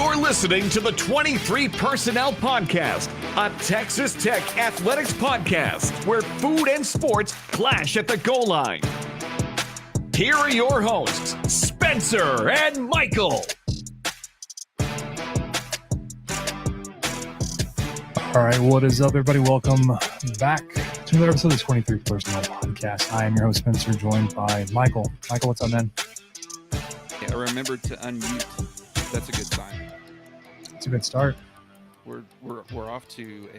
You're listening to the 23 Personnel Podcast, a Texas Tech athletics podcast where food and sports clash at the goal line. Here are your hosts, Spencer and Michael. All right, what is up, everybody? Welcome back to another episode of the 23 Personnel Podcast. I am your host, Spencer, joined by Michael. Michael, what's up, man? Yeah, remember to unmute. That's a good sign. It's a good start. We're off to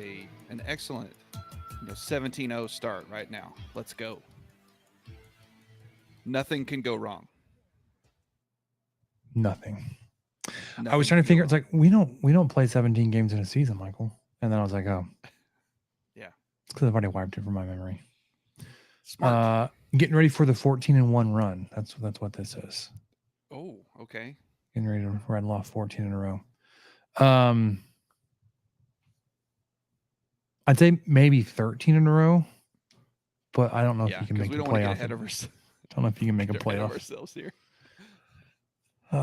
an excellent 17-0 start right now. Let's go. Nothing can go wrong. Nothing. I was trying to figure. It's like we don't play 17 games in a season, Michael. And then I was like, oh, yeah, it's because I've already wiped it from my memory. Smart. Getting ready for the 14-1 run. That's what this is. Oh, okay. Getting ready to rattle off 14 in a row. I'd say maybe 13 in a row, but I don't know if you can make a playoff. I don't know if you can make a playoff. Ourselves here. No,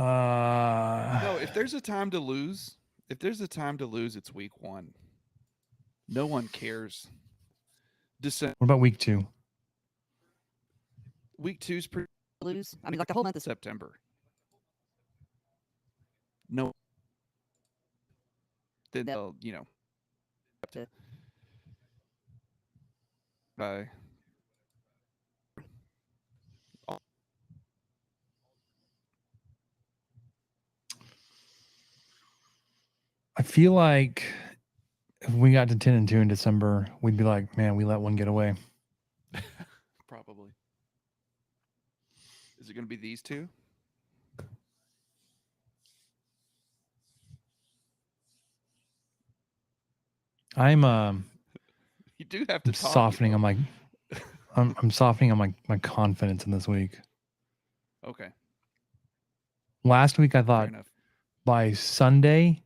No, if there's a time to lose, it's week 1. No one cares. What about week 2? Week 2's pretty lose. I mean, like the whole month of September. No. Then they'll, up to by I feel like if we got to 10-2 in December, we'd be like, man, we let one get away. Probably. Is it going to be these two? I'm You do have to talk, softening on my I'm softening on my confidence in this week. Okay. Last week I thought Fair enough. by Sunday,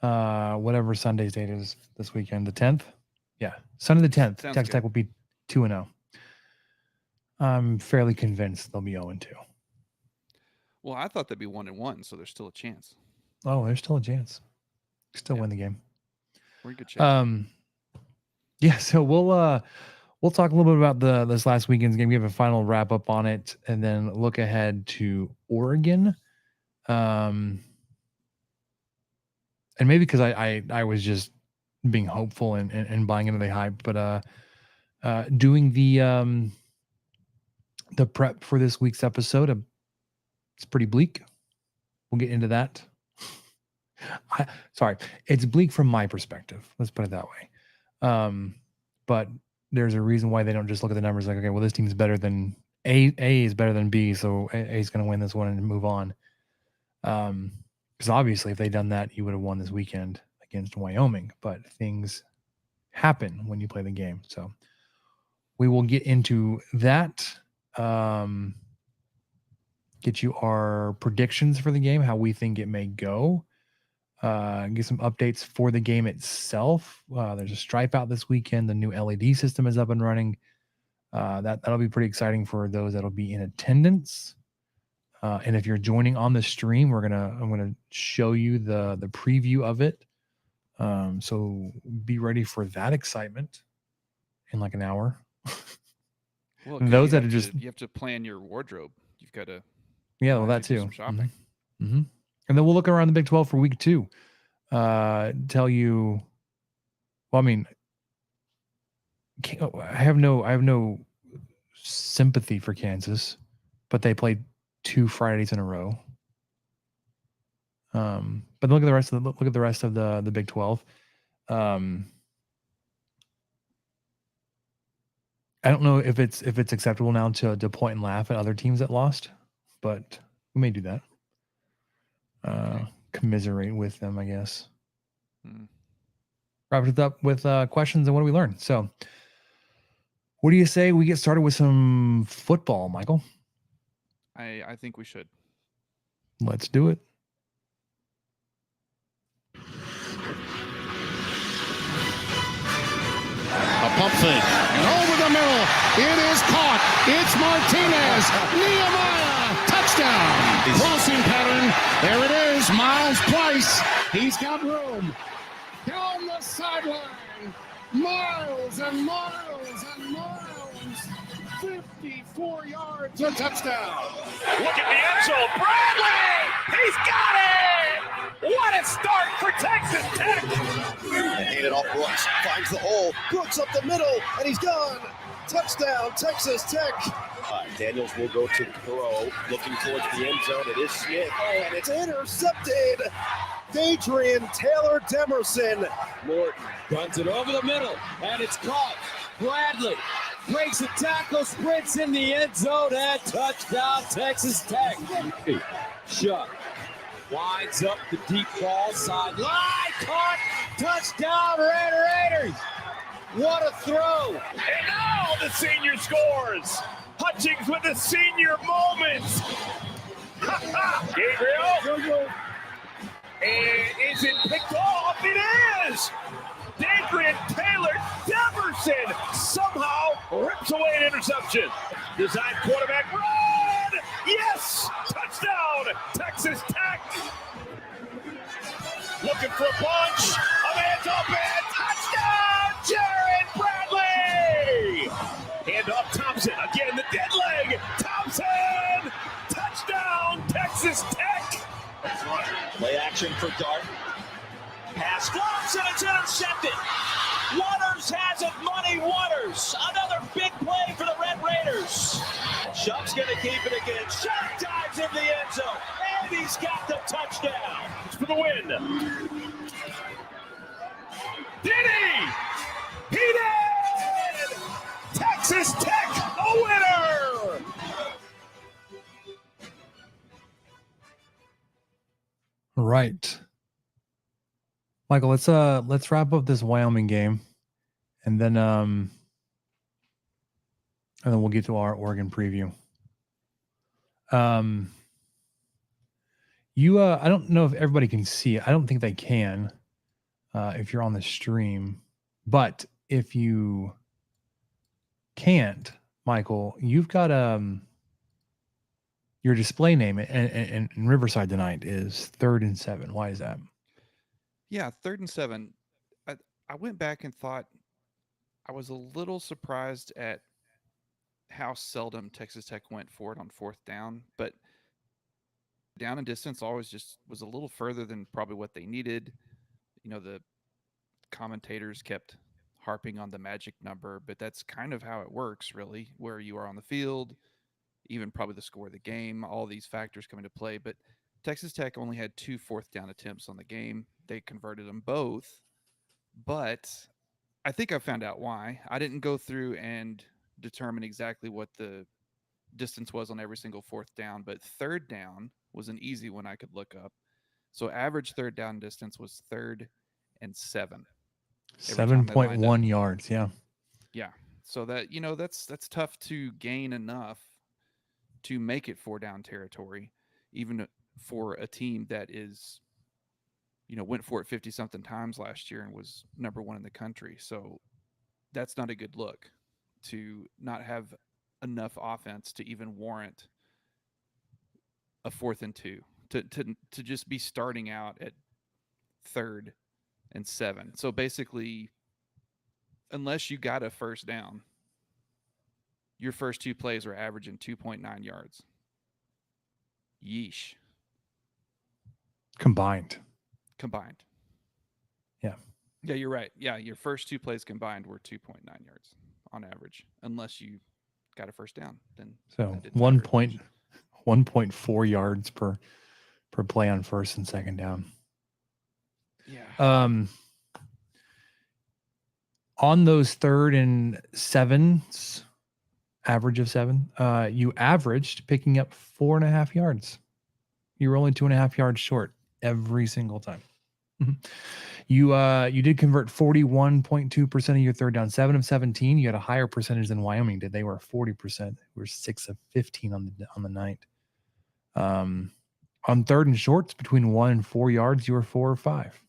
whatever Sunday's date is this weekend, the 10th. Yeah, Sunday the 10th, Sounds Texas good. Tech will be 2-0. I'm fairly convinced they'll be 0-2. Well, I thought they'd be 1-1, so there's still a chance. Oh, there's still a chance. Still Yeah. win the game. We're in good shape. Yeah, so we'll talk a little bit about this last weekend's game, give a final wrap up on it, and then look ahead to Oregon. And maybe because I was just being hopeful and buying into the hype, but doing the prep for this week's episode, it's pretty bleak. We'll get into that. Sorry, it's bleak from my perspective. Let's put it that way. But there's a reason why they don't just look at the numbers like, okay, well, this team's better than A is better than B, so A is going to win this one and move on. Because obviously, if they'd done that, you would have won this weekend against Wyoming. But things happen when you play the game. So we will get into that. Get you our predictions for the game, how we think it may go. Get some updates for the game itself. There's a stripe out this weekend. The new LED system is up and running. That'll be pretty exciting for those that'll be in attendance. And if you're joining on the stream, I'm gonna show you the preview of it. So be ready for that excitement in like an hour. Well, those that are you have to plan your wardrobe. You've got to that do too. some shopping. Mm-hmm. And then we'll look around the Big 12 for week 2. Tell you, well, I mean, I have no sympathy for Kansas, but they played 2 Fridays in a row. But look at the rest of the Big 12. I don't know if it's acceptable now to point and laugh at other teams that lost, but we may do that. Commiserate with them, I guess. Wrap it up with questions and what do we learn? So, what do you say we get started with some football, Michael? I think we should. Let's do it. A pump fake. And over the middle. It is caught. It's Martinez. Nehemiah. Touchdown. Crossing pattern. There it is. Miles Miles Price. He's got room. Down the sideline. Miles and Miles and Miles. 54 yards, a touchdown. Look at the end zone. Bradley! He's got it! What a start for Texas Tech! And hand it off Brooks. Finds the hole. Brooks up the middle, and he's gone. Touchdown, Texas Tech. Daniels will go to throw, looking towards the end zone. It is Smith, and it's intercepted. Adrian Taylor Demerson. Morton runs it over the middle, and it's caught. Bradley breaks a tackle, sprints in the end zone, and touchdown, Texas Tech. Shuck winds up the deep ball, sideline, caught, touchdown, Raiders. What a throw. And now the senior scores. Hutchings with the senior moments. Gabriel. And is it picked off? It is. Adrian Taylor Demerson somehow rips away an interception. Design quarterback run. Yes. Touchdown. Texas Tech. Looking for a bunch. A man's open. Touchdown. Jared Bradley. Hand off Thompson. Again, the dead leg. Thompson. Touchdown. Texas Tech. Play action for Dart. Pass flops and it's intercepted. Waters has it, Money Waters. Another big play for the Red Raiders. Shuck's going to keep it again. Shuck dives in the end zone, and he's got the touchdown. For the win. Did he? He did! Texas Tech, a winner! Right. Michael, let's wrap up this Wyoming game, and then we'll get to our Oregon preview. I don't know if everybody can see it. I don't think they can if you're on the stream, but if you can't, Michael, you've got your display name in Riverside tonight is 3rd and 7. Why is that? Yeah, 3rd and 7. I went back and thought I was a little surprised at how seldom Texas Tech went for it on 4th down, but down and distance always just was a little further than probably what they needed. You know, the commentators kept harping on the magic number, but that's kind of how it works, really, where you are on the field, even probably the score of the game, all these factors come into play. But Texas Tech only had 2 4th down attempts on the game. They converted them both, but I think I found out why. I didn't go through and determine exactly what the distance was on every single 4th down, but 3rd down was an easy one I could look up. So average 3rd down distance was 3rd and 7. 7.1 yards. Yeah. Yeah. So that, you know, that's tough to gain enough to make it 4 down territory, even for a team that is, you know, went for it 50 something times last year and was number 1 in the country. So that's not a good look to not have enough offense to even warrant a 4th and 2, to just be starting out at 3rd and 7. So basically, unless you got a 1st down, your first 2 plays are averaging 2.9 yards. Yeesh. Combined. Yeah. Yeah, you're right. Yeah, your first 2 plays combined were 2.9 yards on average, unless you got a 1st down. Then so 1.4 yards per play on 1st and 2nd down. Yeah. On those 3rd and 7s, average of 7, you averaged picking up 4.5 yards. You were only 2.5 yards short every single time. You did convert 41.2% of your 3rd down. 7 of 17. You had a higher percentage than Wyoming did. They were 40%. We were 6 of 15 on the night. On 3rd and shorts between 1 and 4 yards, you were 4 or 5.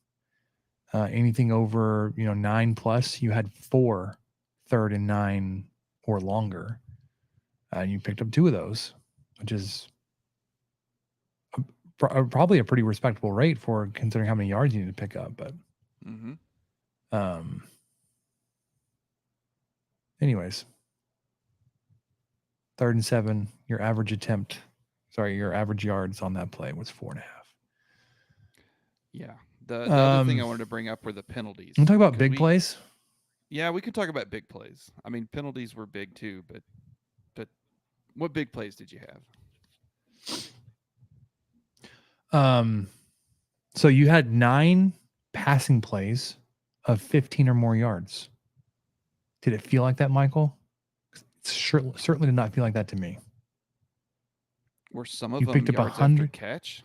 Anything over 9 plus, you had 4 3rd and 9 or longer. And you picked up 2 of those, which is probably a pretty respectable rate for considering how many yards you need to pick up. But Mm-hmm. anyways, 3rd and 7. Your average yards on that play was 4.5. Yeah. The other thing I Um, wanted to bring up were the penalties. We'll talk about because big we- plays. Yeah, we could talk about big plays. I mean, penalties were big too, but what big plays did you have? So you had 9 passing plays of 15 or more yards. Did it feel like that, Michael? It certainly did not feel like that to me. Were some of You them picked up yards after 100 catch?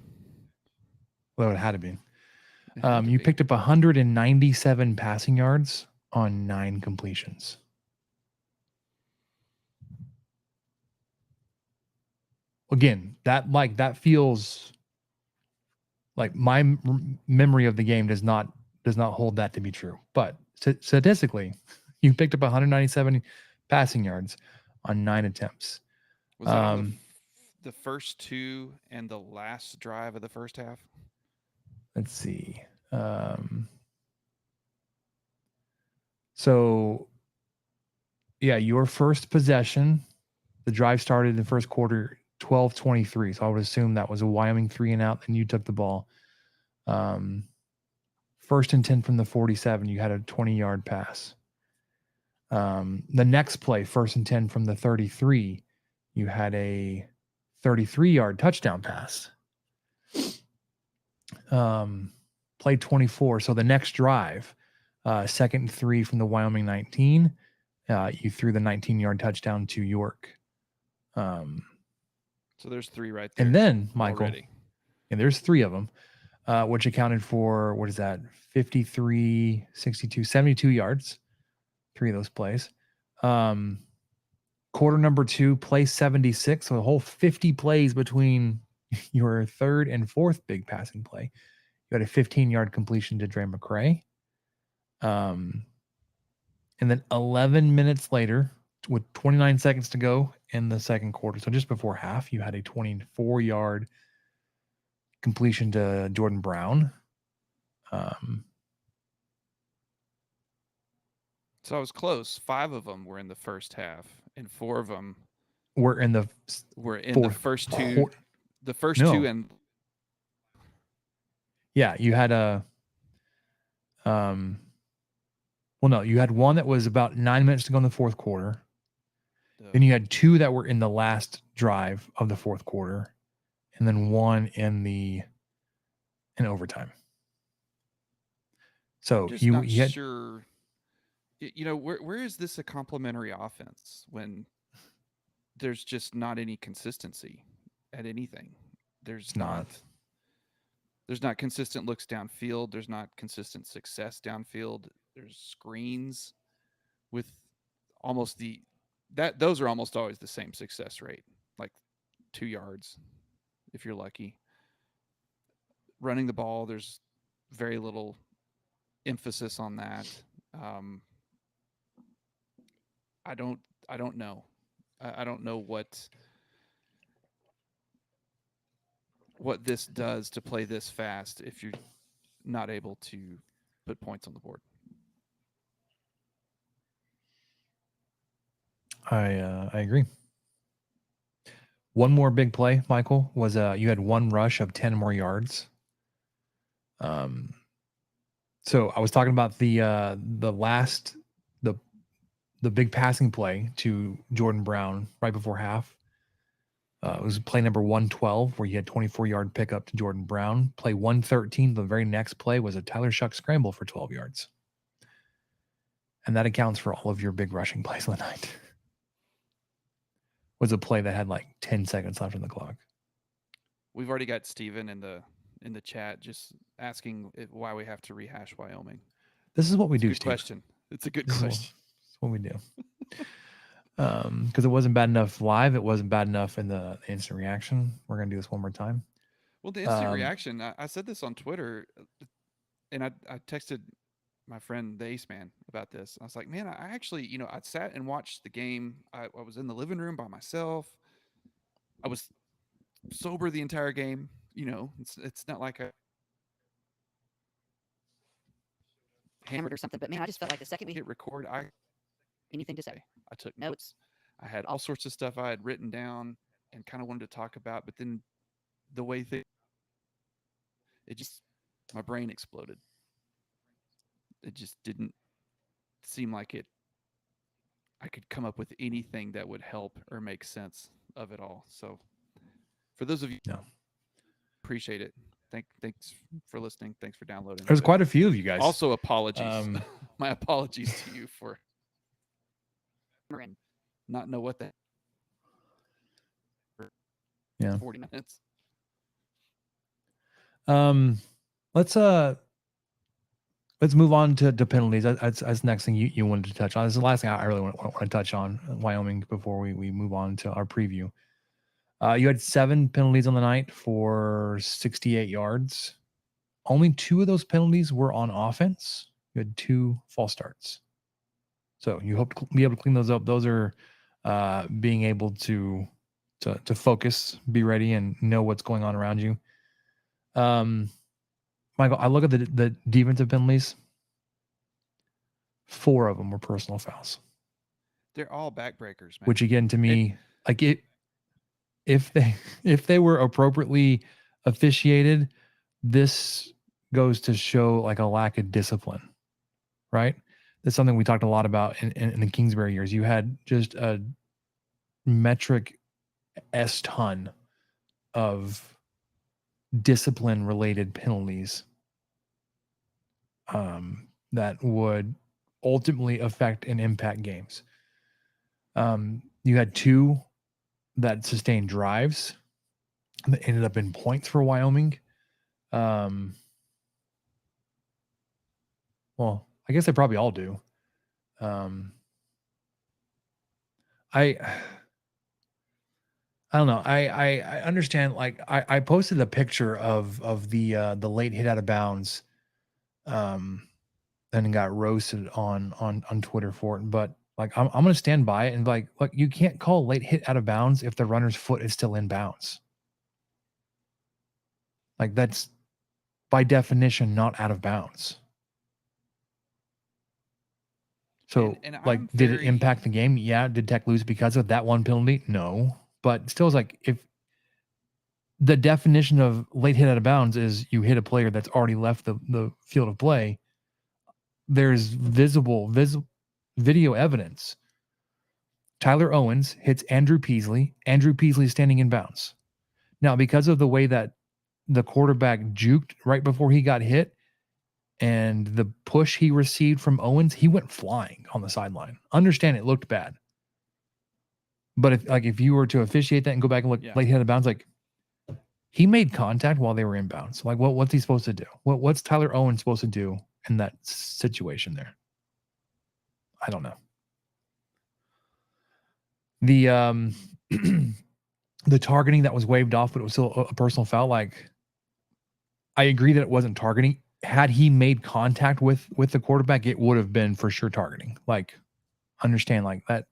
Well, it had to be. It had to You be. picked up 197 passing yards on 9 completions. Again, that feels like my memory of the game does not hold that to be true. But statistically, you picked up 197 passing yards on 9 attempts. Was that on the first 2 and the last drive of the first half? Let's see. So, yeah, your first possession, the drive started in the first quarter, 12:23. So I would assume that was a Wyoming 3 and out, and you took the ball. 1st and 10 from the 47, you had a 20-yard pass. The next play, 1st and 10 from the 33, you had a 33-yard touchdown pass. Play 24. So the next drive, 2nd and 3 from the Wyoming 19, you threw the 19-yard touchdown to York. So there's 3 right there. And then, Michael, already. and there's 3 of them, which accounted for, 53, 62, 72 yards, 3 of those plays. Quarter number 2, play 76. So the whole 50 plays between your 3rd and 4th big passing play. You had a 15-yard completion to Dre McCray. And then 11 minutes later, with 29 seconds to go in the second quarter, so just before half, you had a 24-yard completion to Jordan Brown. So I was close. 5 of them were in the first half, and 4 of them We're in the were in fourth the first 2. quar- The first No. 2 and Yeah, you had a well, no, you had one that was about 9 minutes to go in the fourth quarter. Then you had 2 that were in the last drive of the fourth quarter, and then 1 in overtime. So just you not had sure. You know, where is this a complementary offense when there's just not any consistency at anything? There's not. There's not consistent looks downfield. There's not consistent success downfield. There's screens with almost those are almost always the same success rate, like 2 yards if you're lucky. Running the ball, there's very little emphasis on that. I don't know. I don't know what this does to play this fast if you're not able to put points on the board. I agree. One more big play, Michael, was you had 1 rush of 10 more yards. So I was talking about the big passing play to Jordan Brown right before half. It was play number 112 where he had 24-yard pickup to Jordan Brown. Play 113, the very next play was a Tyler Shuck scramble for 12 yards. And that accounts for all of your big rushing plays of the night. Was a play that had like 10 seconds left on the clock. We've already got Steven in the chat just asking why we have to rehash Wyoming. This is what we do, Good Steve. question. It's a good This is question. what we do. Because it wasn't bad enough live. It wasn't bad enough in the instant reaction. We're going to do this one more time. Well, the instant reaction, I said this on Twitter, and I texted my friend, the Ace Man, about this. I was like, man, I actually, I sat and watched the game. I was in the living room by myself. I was sober the entire game, it's not like a hammered or something. But man, I just felt like the second we hit record, anything to say, I took notes. I had all sorts of stuff I had written down and kind of wanted to talk about, but then the way my brain exploded. It just didn't seem like I could come up with anything that would help or make sense of it all. So for those of you, appreciate it. Thanks for listening. Thanks for downloading. There's quite a few of you guys. Also, apologies. My apologies to you for not know what that. 40 minutes. Let's move on to penalties. That's the next thing you wanted to touch on. This is the last thing I really want to touch on Wyoming before we move on to our preview. You had 7 penalties on the night for 68 yards. Only 2 of those penalties were on offense. You had 2 false starts. So you hope to be able to clean those up. Those are being able to focus, be ready, and know what's going on around you. Michael, I look at the defensive penalties. 4 of them were personal fouls. They're all backbreakers, man. Which again, to me, if they were appropriately officiated, this goes to show like a lack of discipline, right? That's something we talked a lot about in the Kingsbury years. You had just a metric ton of discipline-related penalties that would ultimately affect and impact games. You had 2 that sustained drives that ended up in points for Wyoming. Well, I guess they probably all do. I don't know. I understand. Like I posted a picture of the late hit out of bounds, and got roasted on Twitter for it. But like I'm gonna stand by it and like, look, you can't call late hit out of bounds if the runner's foot is still in bounds. Like that's by definition not out of bounds. So and like, did it impact the game? Yeah. Did Tech lose because of that one penalty? No. But still, it's like if the definition of late hit out of bounds is you hit a player that's already left the field of play, there's visible video evidence. Tyler Owens hits Andrew Peasley. Andrew Peasley standing in bounds. Now, because of the way that the quarterback juked right before he got hit and the push he received from Owens, he went flying on the sideline. Understand it looked bad. But if you were to officiate that and go back and look late hit out of bounds, like he made contact while they were in bounds. Like what's he supposed to do? What's Tyler Owens supposed to do in that situation there? I don't know. The the targeting that was waved off, but it was still a personal foul. Like I agree that it wasn't targeting. Had he made contact with the quarterback, it would have been for sure targeting. Like understand like that.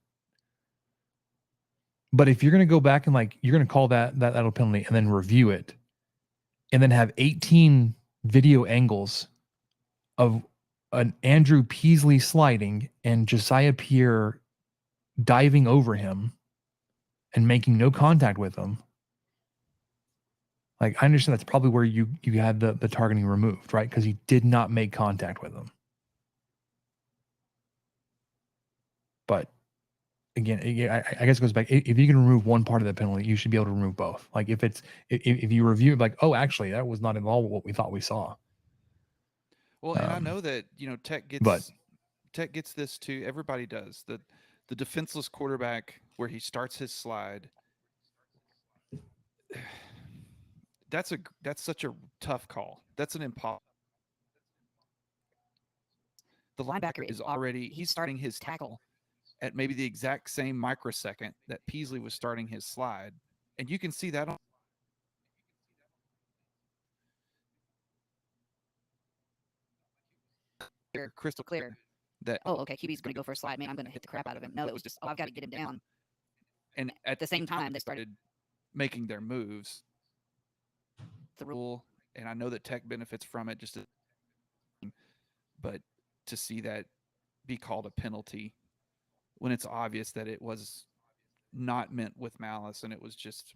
But if you're going to go back and like, you're going to call that penalty and then review it and then have 18 video angles of an Andrew Peasley sliding and Josiah Pierre diving over him and making no contact with him. Like, I understand that's probably where you had the targeting removed, right? Because he did not make contact with him. But again, I guess it goes back. If you can remove one part of the penalty, you should be able to remove both. Like if you review it, like, oh, actually, that was not at all what we thought we saw. Well, and I know that Tech gets this too. Everybody does. The defenseless quarterback where he starts his slide. That's such a tough call. That's an impossible. The linebacker is he's starting his tackle at maybe the exact same microsecond that Peasley was starting his slide. And you can see that on crystal clear that, oh, okay, QB's going to go for a slide. Man, I'm going to hit the crap out of him. No, it was just, I've got to get him down. And at the same time, they started making their moves. the rule, and I know that Tech benefits from it. But to see that be called a penalty when it's obvious that it was not meant with malice, and it was just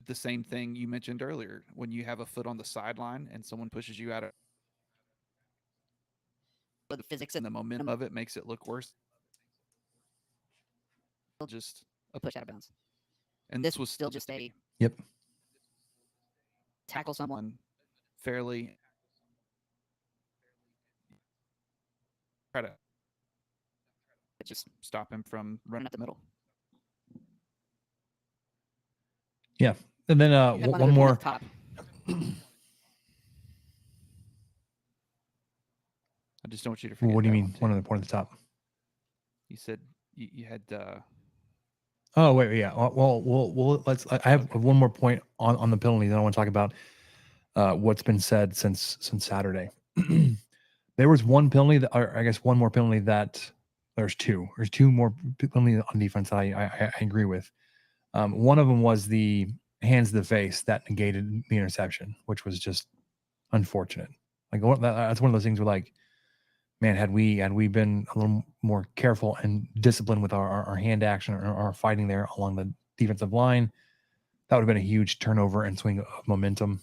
the same thing you mentioned earlier when you have a foot on the sideline and someone pushes you out of But the physics and and the momentum of it makes it look worse. Just a push out of bounds. and This was still just a Yep. tackle someone. one fairly try to just stop him from running up the middle. Yeah. And then You had one other more. at the top. I just don't want you to forget. What do you that mean? one, too. One other point at the top. You said you had Oh wait, yeah. Well, let's. I have one more point on the penalties. I want to talk about what's been said since Saturday. There was one penalty, or I guess one more penalty that there's two. There's two more penalties on defense that I agree with. One of them was the hands to the face that negated the interception, which was just unfortunate. Like that's one of those things where, like, man, had we been a little more careful and disciplined with our hand action or our fighting there along the defensive line, that would have been a huge turnover and swing of momentum.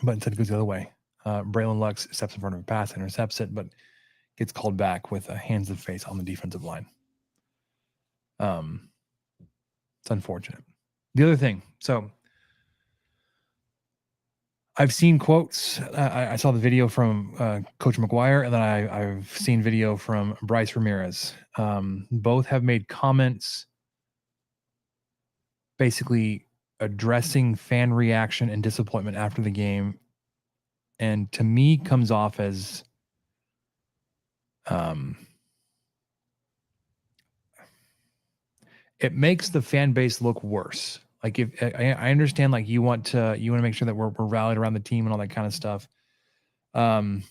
But instead, it goes the other way. Braylon Lux steps in front of a pass, intercepts it, but gets called back with a hands to the face on the defensive line. It's unfortunate. The other thing, so I've seen quotes. I saw the video from Coach McGuire, and then I've seen video from Bryce Ramirez. Both have made comments basically addressing fan reaction and disappointment after the game, and to me comes off as it makes the fan base look worse. Like, if I understand, like, you want to make sure that we're rallied around the team and all that kind of stuff. You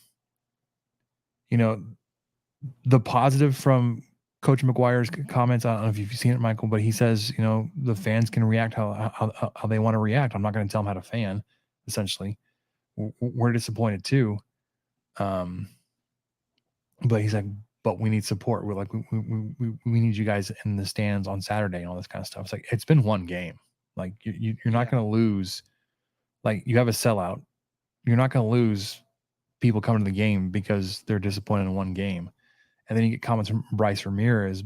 know, the positive from Coach McGuire's comments, I don't know if you've seen it, Michael, but he says, you know, the fans can react how they want to react. I'm not going to tell them how to fan, essentially. We're disappointed too. But he's like, but we need support. We're like, we need you guys in the stands on Saturday and all this kind of stuff. It's like, it's been one game. Like, you're not going to lose. Like, you have a sellout. You're not going to lose people coming to the game because they're disappointed in one game. And then you get comments from Bryce Ramirez,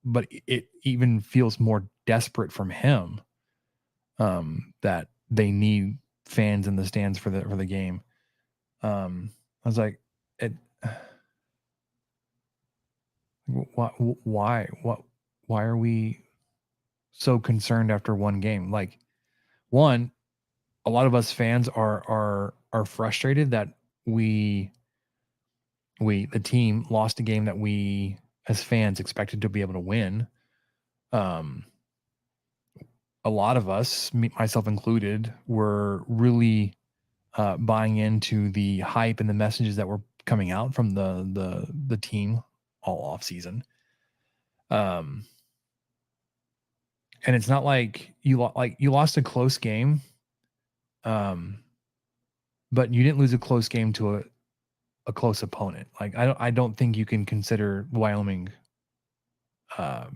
but it even feels more desperate from him that they need fans in the stands for the game. I was like, why are we so concerned after one game? Like, one, a lot of us fans are frustrated that the team lost a game that we as fans expected to be able to win. A lot of us, myself included, were really buying into the hype and the messages that were coming out from the team all off season. And it's not like you lost a close game, but you didn't lose a close game to a close opponent. Like, I don't think you can consider Wyoming a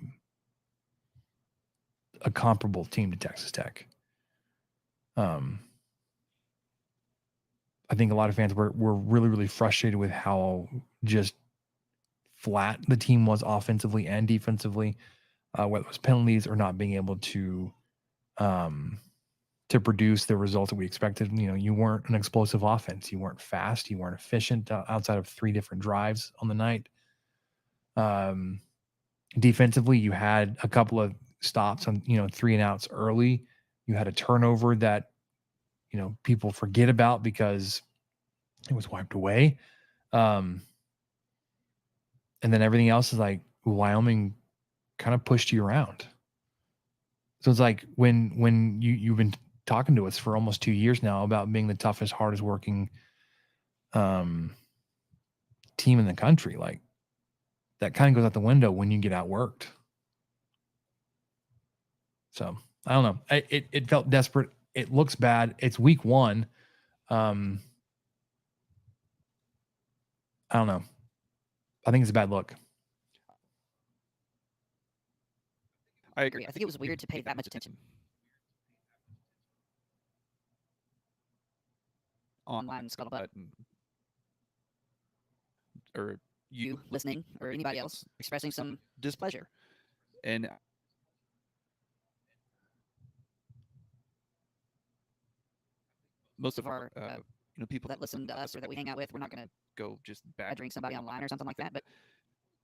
comparable team to Texas Tech. I think a lot of fans were really, really frustrated with how just flat the team was offensively and defensively, whether it was penalties or not being able to produce the results that we expected. You know, you weren't an explosive offense. You weren't fast. You weren't efficient outside of 3 different drives on the night. Defensively, you had a couple of stops on, 3 and outs early. You had a turnover that, people forget about because it was wiped away. And then everything else is like Wyoming kind of pushed you around. So it's like when you've been talking to us for almost 2 years now about being the toughest, hardest working team in the country, like, that kind of goes out the window when you get outworked. So I don't know. It felt desperate it looks bad. It's week 1. I don't know. I think it's a bad look. I agree. I think it was weird to pay that much attention online scuttlebutt. Or You listening or anybody else expressing some displeasure. And most of our people that listen to us or that we hang out with, we're not going to go just badgering somebody online or something like that, but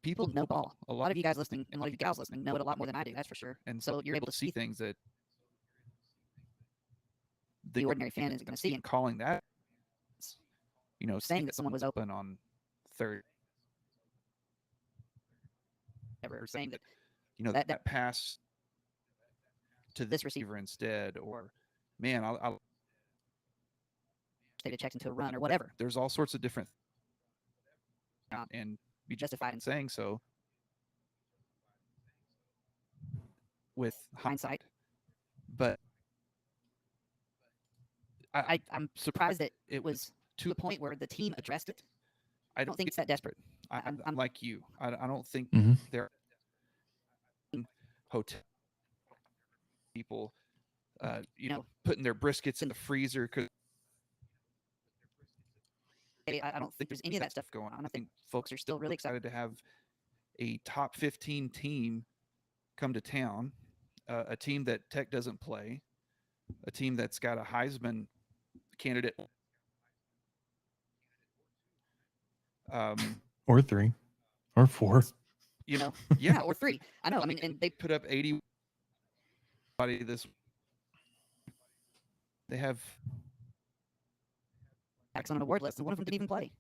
people know ball. A lot of you guys listening and a lot of you gals listening know it a lot more than I do, that's for sure. And so you're able to see things that the ordinary fan isn't going to see. And calling that, saying that someone was open on third, or saying that that pass to this receiver instead, or man, I'll state checks into a run or whatever. There's all sorts of different and be justified in saying so with hindsight. But I'm surprised that it was to the point where the team addressed it. I don't think it's that desperate. I'm like you. I don't think they're hotel people, putting their briskets in the freezer because I don't think there's any of that stuff going on. I think folks are still really excited to have a top 15 team come to town, a team that Tech doesn't play, a team that's got a Heisman candidate. Or 3 or 4. Yeah, or 3. I know. I mean, and they put up 80 this. They have on an award list, and one of them didn't even play.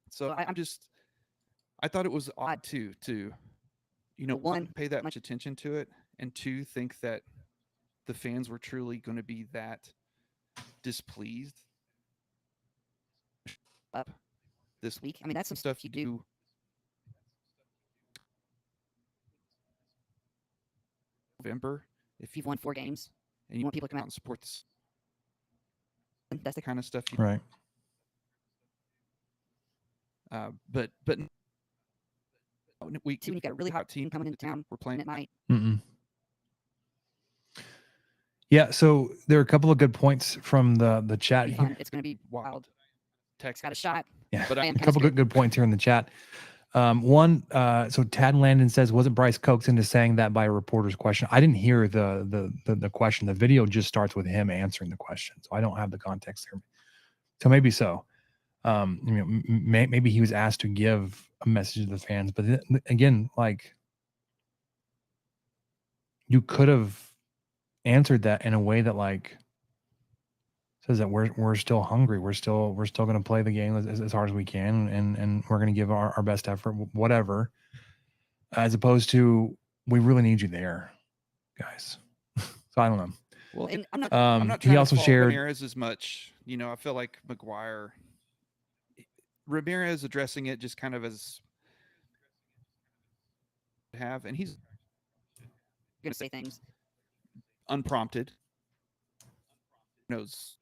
So I thought it was odd to one, pay that much attention to it, and 2, think that the fans were truly going to be that displeased up this week. I mean, that's some stuff you do. November, if you've won 4 games, and you want people to come out and support this. That's the kind of stuff right. But week 2, you've got a really hot team coming into town. We're playing at night. Yeah, so there are a couple of good points from the chat here. It's going to be wild. Tech's got a shot. Yeah, but a couple good points here in the chat. One, so Tad Landon says, wasn't Bryce coaxed into saying that by a reporter's question? I didn't hear the question. The video just starts with him answering the question, so I don't have the context here. So maybe so. Maybe he was asked to give a message to the fans, but again, like, you could have answered that in a way that like says that we're still hungry, we're still going to play the game as hard as we can, and we're going to give our best effort, whatever, as opposed to we really need you there, guys. So I don't know. Well, and I'm not trying he also to shared Ramirez as much. I feel like Ramirez addressing it just kind of as and he's going to say things unprompted. Knows.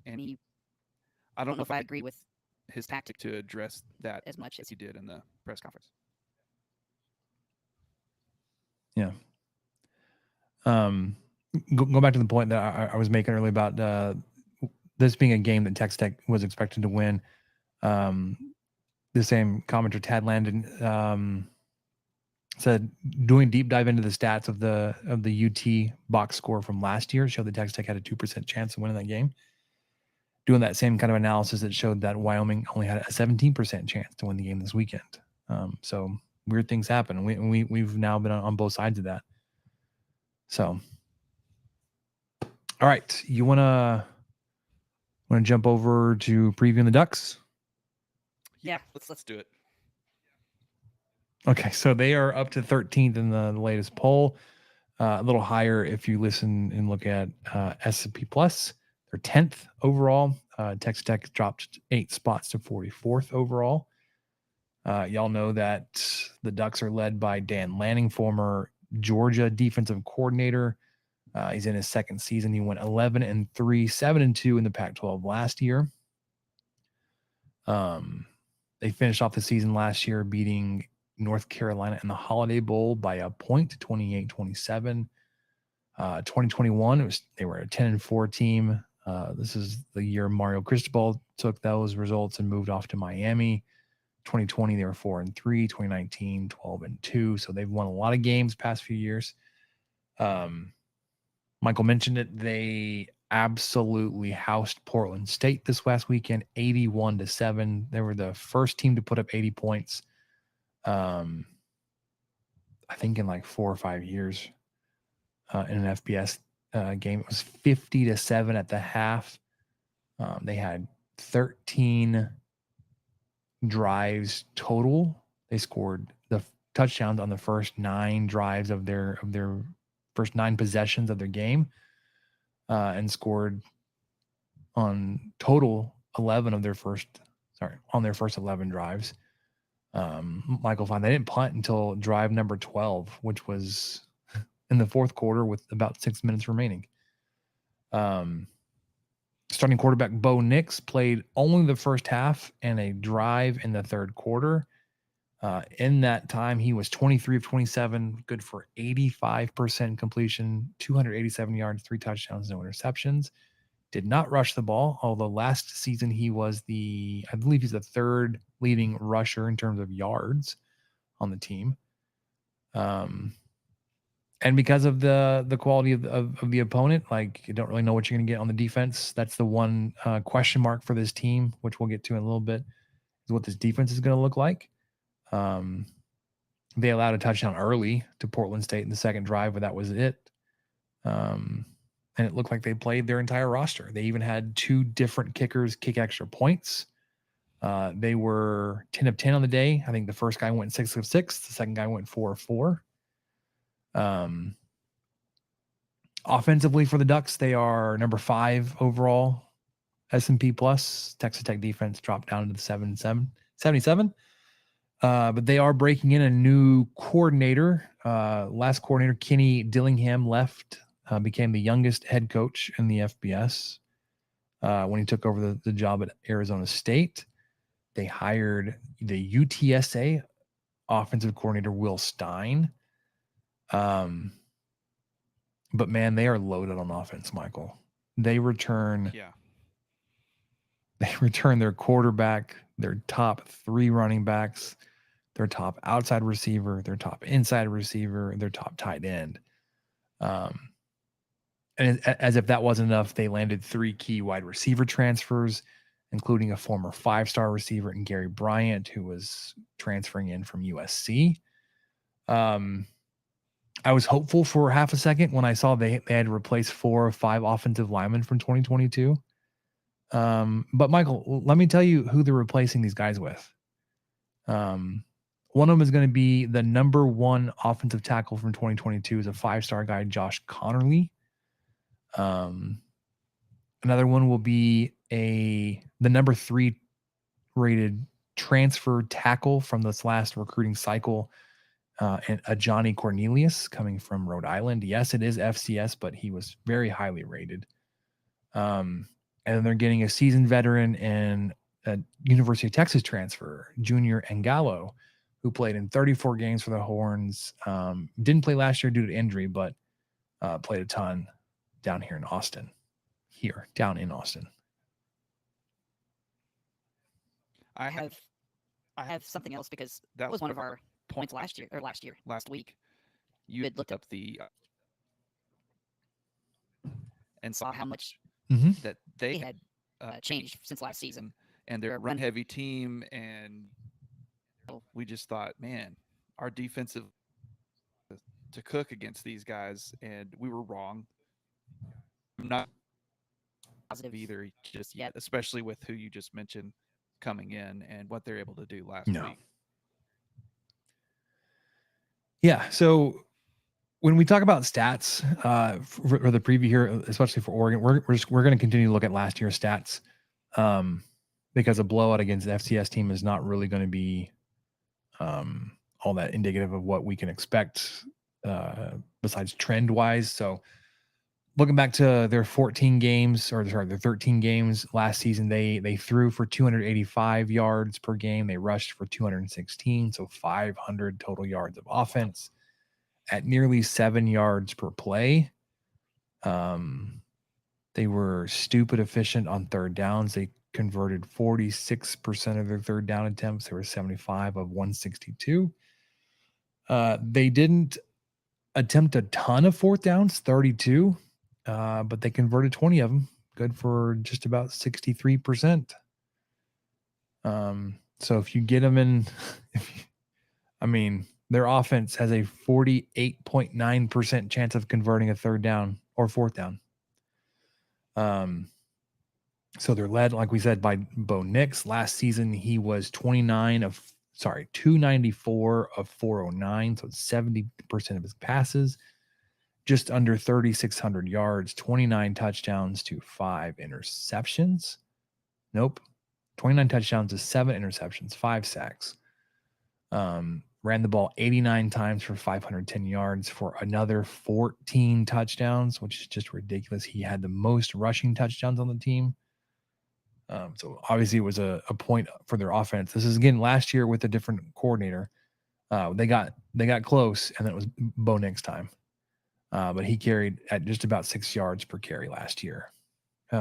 And I don't know if I agree with his tactic to address that as much as he did in the press conference. Yeah. Go back to the point that I was making earlier about this being a game that Texas Tech was expected to win. The same commenter, Tad Landon, said doing deep dive into the stats of the UT box score from last year showed that Texas Tech had a 2% chance of winning that game. Doing that same kind of analysis that showed that Wyoming only had a 17% chance to win the game this weekend. So weird things happen. We've now been on both sides of that. So, all right, you wanna jump over to previewing the Ducks? Yeah, let's do it. Okay, so they are up to 13th in the latest poll. A little higher if you listen and look at S&P Plus. They're 10th overall. Texas Tech dropped 8 spots to 44th overall. Y'all know that the Ducks are led by Dan Lanning, former Georgia defensive coordinator. He's in his second season. He went 11-3, 7-2 in the Pac-12 last year. They finished off the season last year beating North Carolina in the Holiday Bowl by a point, 28-27. 2021, they were a 10-4 team. This is the year Mario Cristobal took those results and moved off to Miami. 2020, they were 4-3. 2019, 12-2. So they've won a lot of games past few years. Michael mentioned it. They absolutely housed Portland State this last weekend, 81-7. They were the first team to put up 80 points. I think in like 4 or 5 years in an FBS game. It was 50-7 at the half. They had 13 drives total. They scored the touchdowns on the first 9 drives of their first 9 possessions of their game, and scored on total 11 of their first 11 drives. Michael Fine, they didn't punt until drive number 12, which was in the fourth quarter with about 6 minutes remaining. Starting quarterback Bo Nix played only the first half and a drive in the third quarter. In that time, he was 23 of 27, good for 85% completion, 287 yards, 3 touchdowns, no interceptions. Did not rush the ball, although last season he was I believe he's the 3rd leading rusher in terms of yards on the team. And because of the quality of the opponent, like, you don't really know what you're going to get on the defense. That's the one question mark for this team, which we'll get to in a little bit, is what this defense is going to look like. They allowed a touchdown early to Portland State in the second drive, but that was it. And it looked like they played their entire roster. They even had 2 different kickers kick extra points. They were 10 of 10 on the day. I think the first guy went 6 of 6. The second guy went 4 of 4. Offensively for the Ducks, they are number 5 overall S&P plus. Texas Tech defense dropped down to the 77. But they are breaking in a new coordinator. Last coordinator, Kenny Dillingham, left, became the youngest head coach in the FBS when he took over the job at Arizona State. They hired the UTSA offensive coordinator, Will Stein. But man, they are loaded on offense, Michael. They return their quarterback, their top 3 running backs, their top outside receiver, their top inside receiver, their top tight end. And as if that wasn't enough, they landed 3 key wide receiver transfers, including a former 5-star receiver in Gary Bryant, who was transferring in from USC. I was hopeful for half a second when I saw they had to replace 4 or 5 offensive linemen from 2022. But Michael, let me tell you who they're replacing these guys with. One of them is going to be the number 1 offensive tackle from 2022, is a 5-star guy, Josh Connerly. Another one will be the number 3 rated transfer tackle from this last recruiting cycle, and a Johnny Cornelius coming from Rhode Island. Yes, it is FCS, but he was very highly rated. And then they're getting a seasoned veteran and a University of Texas transfer, Junior Angalo, who played in 34 games for the Horns. Didn't play last year due to injury, but played a ton down in Austin. I have something else, because that was one of our points last week. You had looked up the and saw how much that they had changed since last season. And they're a run-heavy team, and we just thought, man, our defensive to cook against these guys, and we were wrong. I'm not positive either, just yet, especially with who you just mentioned coming in and what they're able to do last week. Yeah, so when we talk about stats for the preview here, especially for Oregon, we're going to continue to look at last year's stats, because a blowout against the FCS team is not really going to be all that indicative of what we can expect besides trend wise. So looking back to their 14 games, or sorry, their 13 games last season, they threw for 285 yards per game. They rushed for 216, so 500 total yards of offense at nearly 7 yards per play. They were stupid efficient on third downs. They converted 46% of their third down attempts. They were 75 of 162. They didn't attempt a ton of fourth downs, 32, but they converted 20 of them. Good for just about 63%. So if you get them in, their offense has a 48.9% chance of converting a third down or fourth down. So they're led, like we said, by Bo Nix. Last season, he was 294 of 409, so 70% of his passes, just under 3,600 yards, 29 touchdowns to 5 interceptions. Nope. 29 touchdowns to 7 interceptions, 5 sacks. Ran the ball 89 times for 510 yards for another 14 touchdowns, which is just ridiculous. He had the most rushing touchdowns on the team. So obviously it was a point for their offense. This is again last year with a different coordinator. They got close, and then it was Bo Nix time. But he carried at just about 6 yards per carry last year. This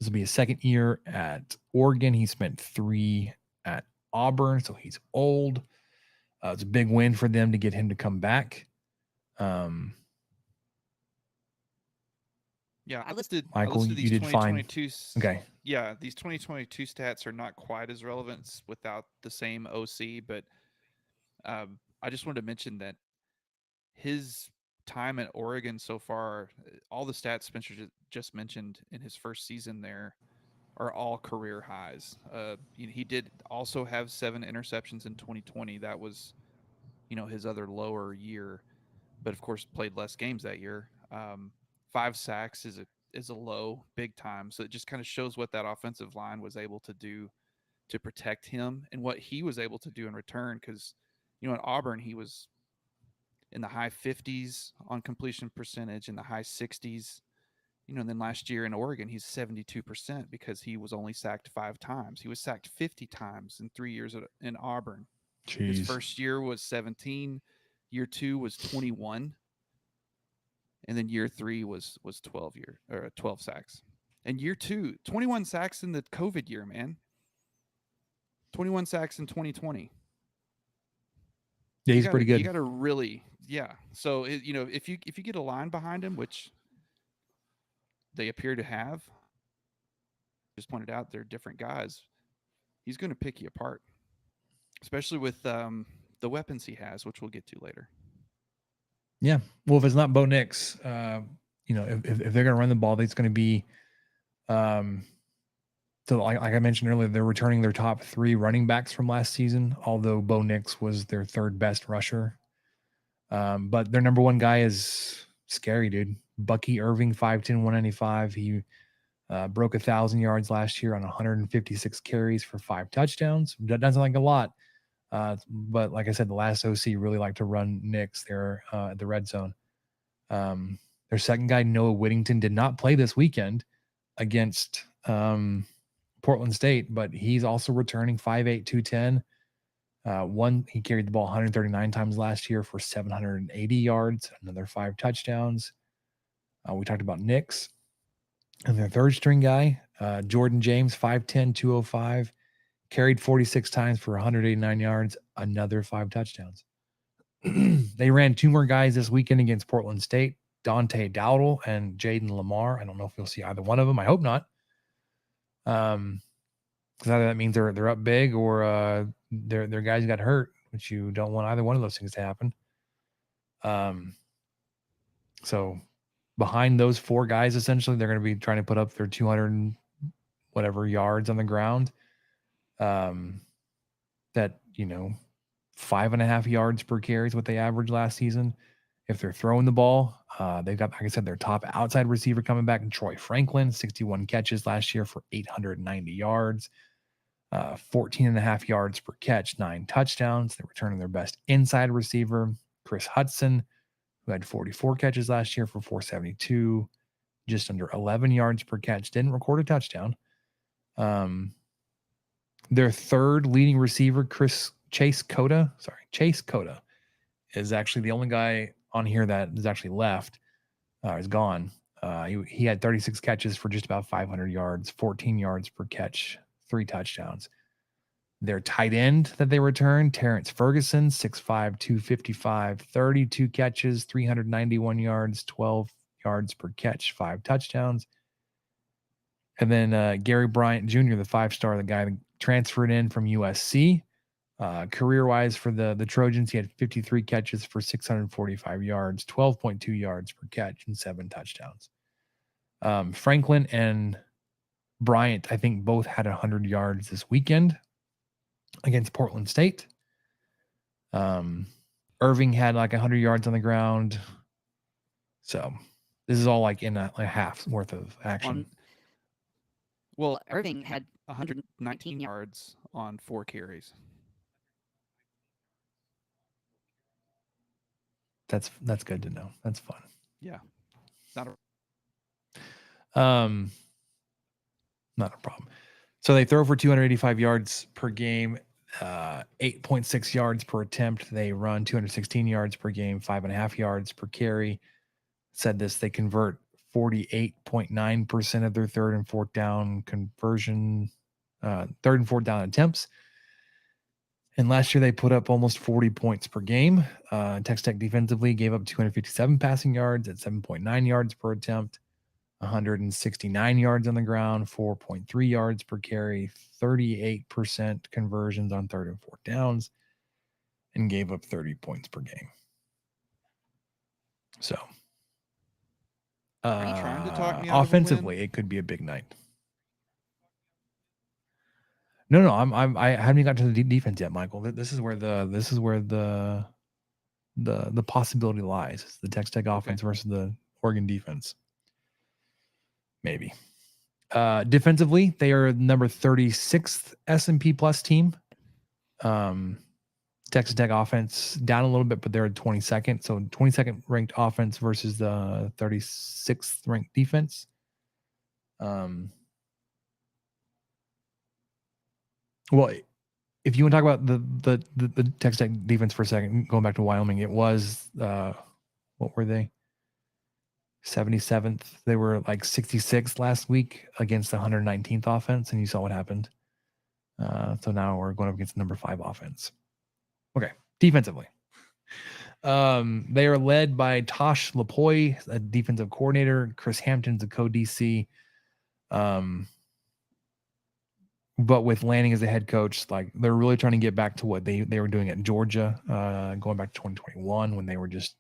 will be his second year at Oregon. He spent 3 at Auburn, so he's old. It's a big win for them to get him to come back. Yeah, Michael, you did fine. Okay. Yeah, these 2022 stats are not quite as relevant without the same OC, but I just wanted to mention that his time at Oregon so far, all the stats Spencer just mentioned in his first season there are all career highs. He did also have 7 interceptions in 2020. That was, his other lower year, but of course played less games that year. 5 sacks is a low, big time. So it just kind of shows what that offensive line was able to do to protect him and what he was able to do in return. Because, at Auburn, he was in the high 50s on completion percentage, in the high 60s. And then last year in Oregon, he's 72% because he was only sacked 5 times. He was sacked 50 times in 3 years in Auburn. Jeez. His first year was 17. Year 2 was 21. And then year 3 was 12 sacks. And year 2, 21 sacks in the COVID year, man. 21 sacks in 2020. Yeah, he's pretty good. You got to really, yeah. So if you get a line behind him, which they appear to have, just pointed out they're different guys, he's going to pick you apart, especially with the weapons he has, which we'll get to later. Yeah. Well, if it's not Bo Nix, if they're going to run the ball, it's going to be, so like I mentioned earlier, they're returning their top 3 running backs from last season, although Bo Nix was their 3rd best rusher. But their number 1 guy is scary, dude. Bucky Irving, 5'10", 195. He broke 1,000 yards last year on 156 carries for 5 touchdowns. That doesn't sound like a lot. But like I said, the last OC really liked to run Nix there at the red zone. Their second guy, Noah Whittington, did not play this weekend against Portland State, but he's also returning 5'8", 210. He carried the ball 139 times last year for 780 yards, another 5 touchdowns. We talked about Nix. And their third string guy, Jordan James, 5'10", 205. Carried 46 times for 189 yards, another 5 touchdowns. They ran 2 more guys this weekend against Portland State, Dante Dowdle and Jaden Lamar. I don't know if you'll see either one of them. I hope not. Because either that means they're up big or their guys got hurt, which you don't want either one of those things to happen. So behind those 4 guys, essentially, they're going to be trying to put up their 200 whatever yards on the ground. That 5.5 yards per carry is what they averaged last season. If they're throwing the ball, they've got, like I said, their top outside receiver coming back, and Troy Franklin, 61 catches last year for 890 yards, 14.5 yards per catch, 9 touchdowns. They're returning their best inside receiver, Chris Hudson, who had 44 catches last year for 472, just under 11 yards per catch, didn't record a touchdown. Their third leading receiver, Chase Cota, is actually the only guy on here that is actually left. Is gone. He had 36 catches for just about 500 yards, 14 yards per catch, 3 touchdowns. Their tight end that they returned, Terrence Ferguson, 6'5", 255, 32 catches, 391 yards, 12 yards per catch, 5 touchdowns. And then Gary Bryant Jr., the 5-star, the guy that transferred in from USC. Career-wise for the Trojans, he had 53 catches for 645 yards, 12.2 yards per catch, and 7 touchdowns. Franklin and Bryant, I think, both had 100 yards this weekend against Portland State. Irving had like 100 yards on the ground. So this is all like in a half's worth of action. Well, Irving had 119 yards on 4 carries. That's good to know. That's fun. Yeah. Not a problem. So they throw for 285 yards per game, 8.6 yards per attempt. They run 216 yards per game, 5.5 yards per carry. Said this, they convert 48.9% of their third and fourth down attempts. And last year they put up almost 40 points per game. Texas Tech defensively gave up 257 passing yards at 7.9 yards per attempt, 169 yards on the ground, 4.3 yards per carry, 38% conversions on third and fourth downs, and gave up 30 points per game. So, Are you trying to talk me out of a offensively, win? it could be a big night. No, I haven't even got to the defense yet, Michael. This is where the possibility lies. It's the Texas Tech offense versus the Oregon defense. Maybe. Defensively, they are number 36th S&P plus team. Texas Tech offense down a little bit, but they're at 22nd. So 22nd ranked offense versus the 36th ranked defense. Well, if you want to talk about the Texas Tech defense for a second, going back to Wyoming, it was what were they? 77th. They were like 66th last week against the 119th offense, and you saw what happened. So now we're going up against the number 5 offense. Okay, defensively. They are led by Tosh Lapoy, a defensive coordinator. Chris Hampton's a co-DC. But with Lanning as a head coach, like they're really trying to get back to what they were doing at Georgia, going back to 2021 when they were just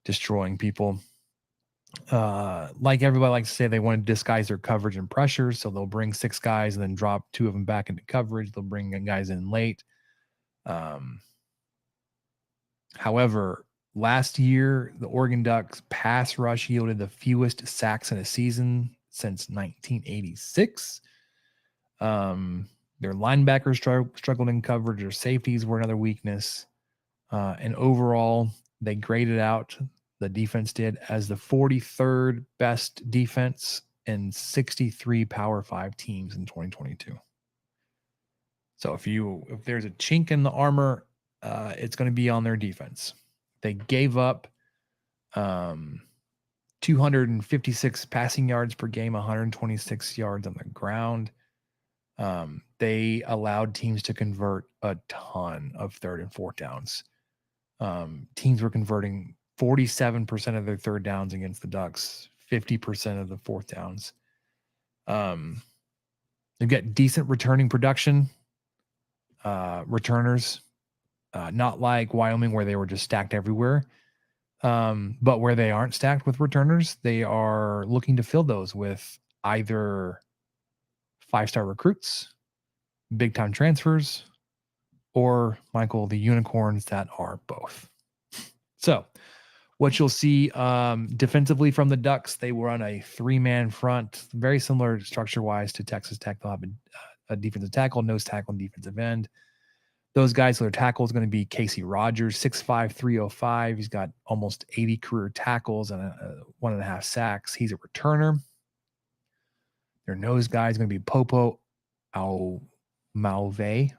destroying people. Like everybody likes to say, they want to disguise their coverage and pressure, so they'll bring 6 guys and then drop 2 of them back into coverage. They'll bring guys in late. However, last year the Oregon Ducks pass rush yielded the fewest sacks in a season since 1986. Their linebackers struggled in coverage. Their safeties were another weakness. And overall, they graded out, the defense did, as the 43rd best defense in 63 Power 5 teams in 2022. So if there's a chink in the armor, it's going to be on their defense. They gave up 256 passing yards per game, 126 yards on the ground. They allowed teams to convert a ton of third and fourth downs. Teams were converting 47% of their third downs against the Ducks, 50% of the fourth downs. They've got decent returning production, returners, not like Wyoming where they were just stacked everywhere. But where they aren't stacked with returners, they are looking to fill those with either 5-star recruits, big time transfers, or Michael, the unicorns that are both. So what you'll see defensively from the Ducks, they run a 3-man front, very similar structure wise to Texas Tech. They'll have a defensive tackle, nose tackle, and defensive end. Those guys, so their tackle is going to be Casey Rogers, 6'5", 305. He's got almost 80 career tackles and 1.5 sacks. He's a returner. Their nose guy is going to be Popo Malve.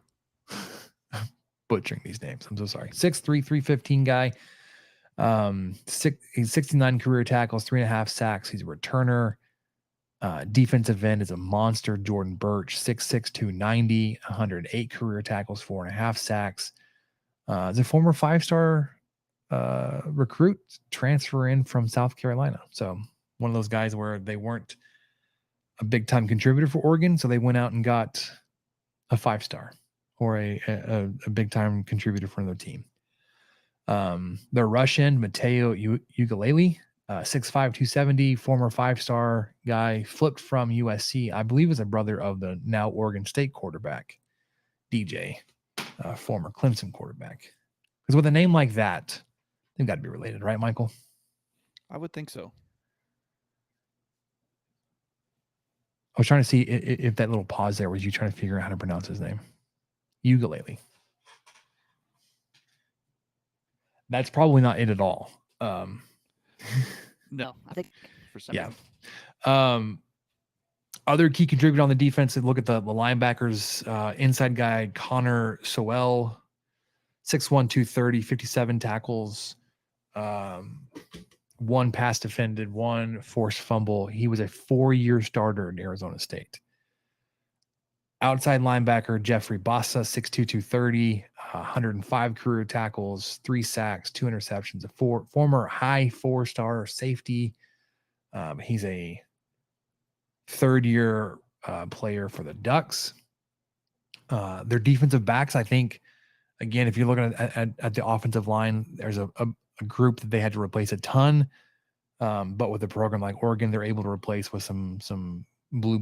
Butchering these names. I'm so sorry. 6'3", 315 guy. He's 69 career tackles, 3.5 sacks. He's a returner. Defensive end is a monster, Jordan Birch, 6'6", 290, 108 career tackles, 4.5 sacks. Is a former 5-star recruit, transfer in from South Carolina. So one of those guys where they weren't a big time contributor for Oregon, so they went out and got a 5-star or a big time contributor for another team. Their rush end, Mateo Ugalele, 6'5", 270, former 5-star guy, flipped from USC. I believe is a brother of the now Oregon State quarterback, DJ, former Clemson quarterback. Because with a name like that, they've got to be related, right, Michael? I would think so. I was trying to see if that little pause there was you trying to figure out how to pronounce his name. Ugalele. That's probably not it at all. No, I think for some Yeah. reason. Other key contributor on the defense, look at the linebackers, inside guy, Connor Sowell, 6'1", 230, 57 tackles, 1 pass defended, 1 forced fumble. He was a 4-year starter at Arizona State. Outside linebacker, Jeffrey Bassa, 6'2", 230, 105 career tackles, 3 sacks, 2 interceptions, a former high 4-star safety. He's a 3rd-year player for the Ducks. Their defensive backs, I think, again, if you're looking at the offensive line, there's a group that they had to replace a ton. But with a program like Oregon, they're able to replace with some blue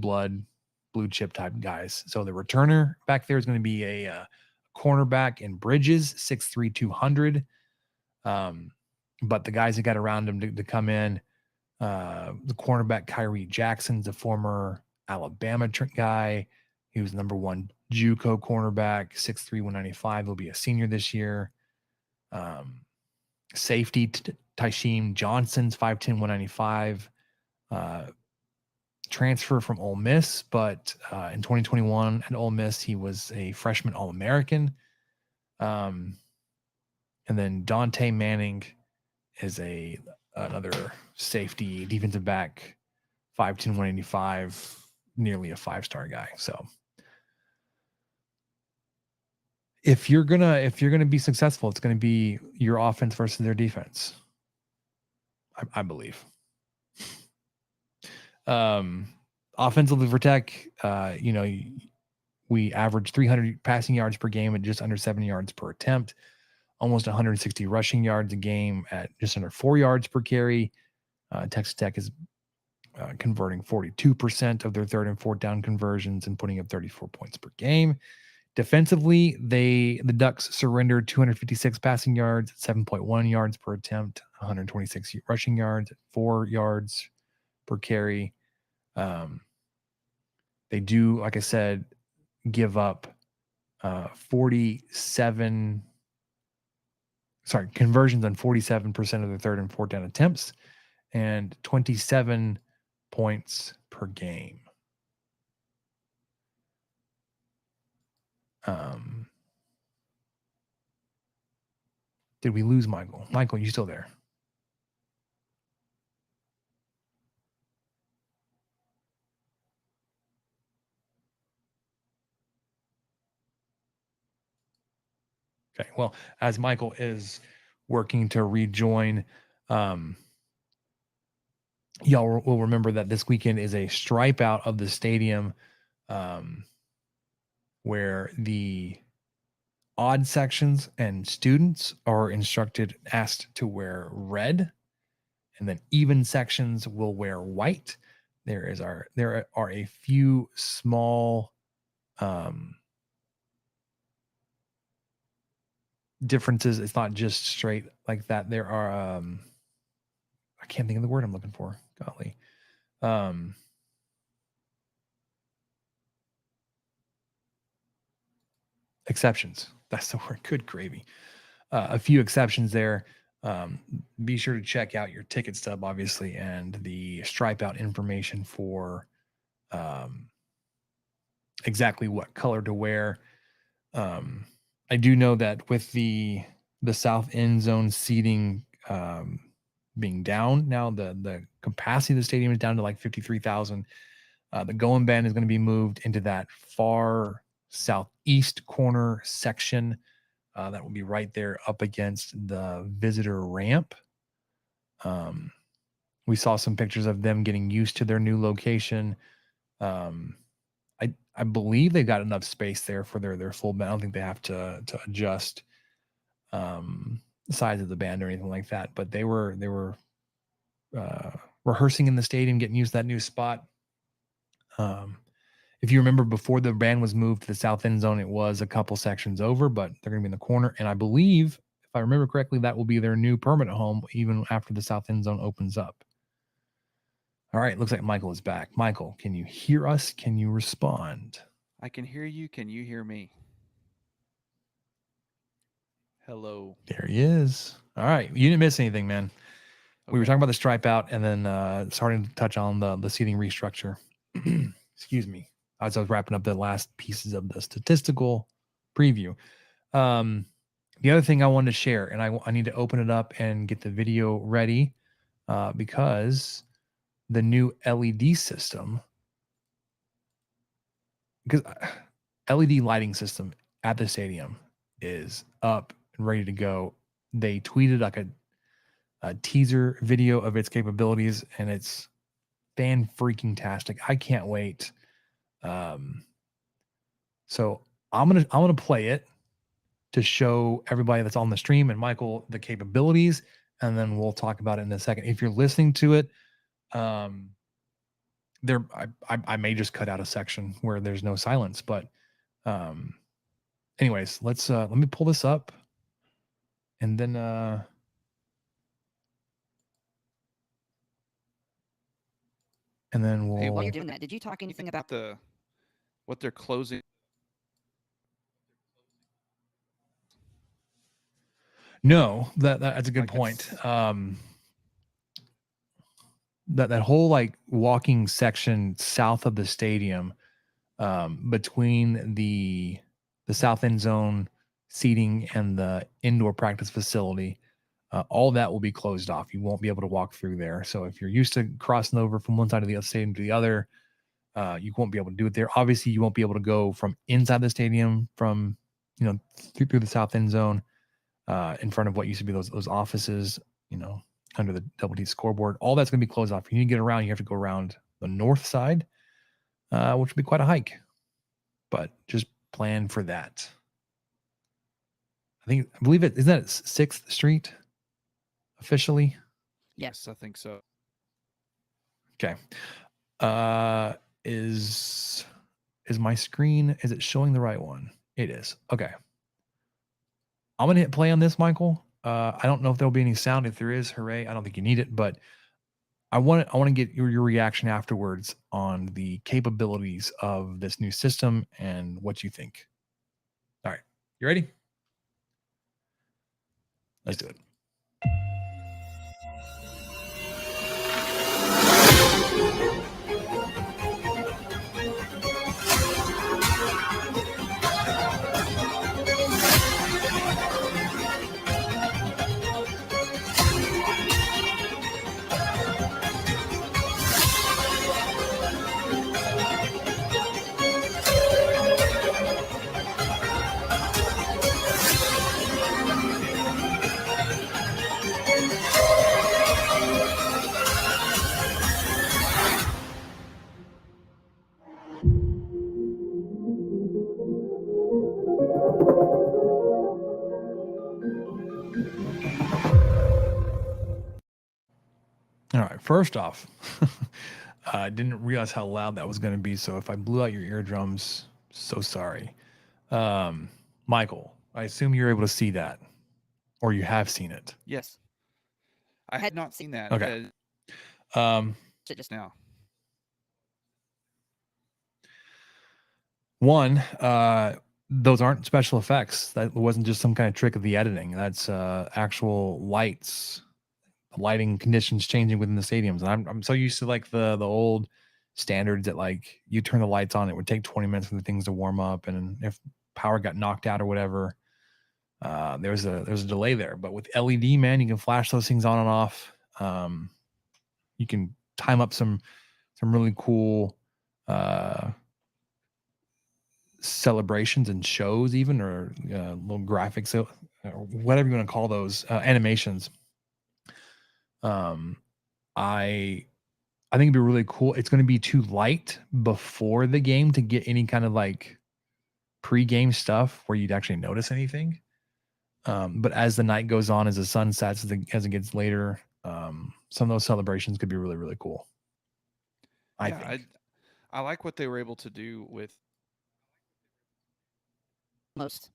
chip type guys. So the returner back there is going to be a cornerback in Bridges, 6'3", 200. But the guys that got around him to come in, the cornerback Kyrie Jackson's a former Alabama guy. He was number 1 JUCO cornerback, 6'3", 195. He'll be a senior this year. Safety Tysheem Johnson's 5'10", 195. Transfer from Ole Miss, but in 2021 at Ole Miss, he was a freshman All-American. And then Dante Manning is another safety, defensive back, 5'10", 185, nearly a 5-star guy. So if you're gonna be successful, it's gonna be your offense versus their defense. I believe. Offensively for Tech, we average 300 passing yards per game at just under 7 yards per attempt, almost 160 rushing yards a game at just under 4 yards per carry. Texas Tech is converting 42% of their 3rd and 4th down conversions and putting up 34 points per game. Defensively, the Ducks surrendered 256 passing yards at 7.1 yards per attempt, 126 rushing yards at 4 yards per carry. They do, like I said, give up conversions on 47% of their 3rd and 4th down attempts and 27 points per game. Did we lose Michael? Michael, you still there? Okay, well, as Michael is working to rejoin, y'all will remember that this weekend is a stripe out of the stadium where the odd sections and students are asked to wear red, and then even sections will wear white. There are a few small differences. It's not just straight like that. There are I can't think of the word I'm looking for. Golly. Exceptions. That's the word. Good gravy. A few exceptions there. Be sure to check out your ticket stub, obviously, and the stripe out information for exactly what color to wear. I do know that with the south end zone seating being down now, the capacity of the stadium is down to like 53,000. The going band is going to be moved into that far southeast corner section. That will be right there up against the visitor ramp. We saw some pictures of them getting used to their new location. I believe they've got enough space there for their full band. I don't think they have to adjust the size of the band or anything like that. But they were rehearsing in the stadium, getting used to that new spot. If you remember, before the band was moved to the south end zone, it was a couple sections over, but they're going to be in the corner. And I believe, if I remember correctly, that will be their new permanent home even after the south end zone opens up. All right, looks like Michael is back. Michael, can you hear us? Can you respond? I can hear you. Can you hear me? Hello. There he is. All right, you didn't miss anything, man. We were talking about the stripe out and then starting to touch on the seating restructure. Excuse me. As I was wrapping up the last pieces of the statistical preview. The other thing I wanted to share, and I need to open it up and get the video ready because the new LED system, because LED lighting system at the stadium is up and ready to go. They tweeted like a teaser video of its capabilities, and it's fan freaking tastic. I can't wait. So I'm gonna play it to show everybody that's on the stream and Michael the capabilities, and then we'll talk about it in a second. If you're listening to it, I may just cut out a section where there's no silence, but anyways, let me pull this up, and then we'll. Hey, While you're doing that, did you talk anything about what they're closing? No, that's a good point. That whole like walking section south of the stadium, between the south end zone seating and the indoor practice facility, all that will be closed off. You won't be able to walk through there. So if you're used to crossing over from one side of the stadium to the other, you won't be able to do it there. Obviously, you won't be able to go from inside the stadium from through the south end zone. In front of what used to be those offices, under the Double T scoreboard. All that's going to be closed off. If you need to get around, you have to go around the north side, which will be quite a hike. But just plan for that. I believe it, isn't that 6th Street officially? Yes, I think so. Okay. Is my screen, is it showing the right one? It is. Okay. I'm going to hit play on this, Michael. I don't know if there'll be any sound. If there is, hooray. I don't think you need it, but I want to get your reaction afterwards on the capabilities of this new system and what you think. All right. You ready? Let's do it. All right. First off, I didn't realize how loud that was going to be. So if I blew out your eardrums, so sorry. Michael, I assume you're able to see that, or you have seen it. Yes. I had not seen that. Okay. Just now. One, those aren't special effects. That wasn't just some kind of trick of the editing. That's actual lights, the lighting conditions changing within the stadiums. And I'm so used to like the old standards that like you turn the lights on, it would take 20 minutes for the things to warm up, and if power got knocked out or whatever, there was a delay there. But with LED, man, you can flash those things on and off. You can time up some really cool celebrations and shows, even, or little graphics, or whatever you want to call those, animations. I think it'd be really cool. It's going to be too light before the game to get any kind of like pre-game stuff where you'd actually notice anything. But as the night goes on, as the sun sets, as it gets later, some of those celebrations could be really, really cool. I think. I like what they were able to do with Most.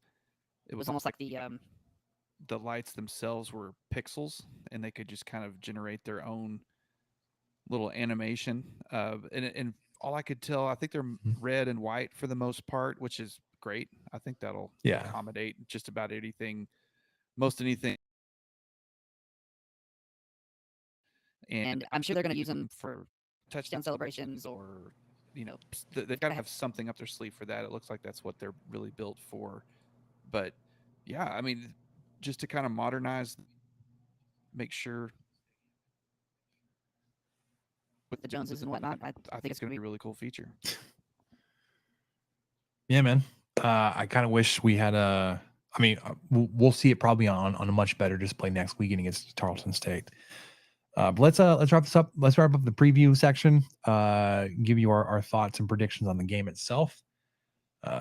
It was almost like the lights themselves were pixels, and they could just kind of generate their own little animation. And all I could tell, I think they're red and white for the most part, which is great. I think that'll accommodate just about anything, most anything. And I'm sure they're going to use them for touchdown celebrations, or they've got to have something up their sleeve for that. It looks like that's what they're really built for. But yeah, I mean, just to kind of modernize, make sure with the Joneses and whatnot, I think it's going to be a really cool feature. Yeah, man. I kind of wish we had a. I mean, we'll see it probably on a much better display next weekend against Tarleton State. But let's wrap this up. Let's wrap up the preview section. Give you our thoughts and predictions on the game itself.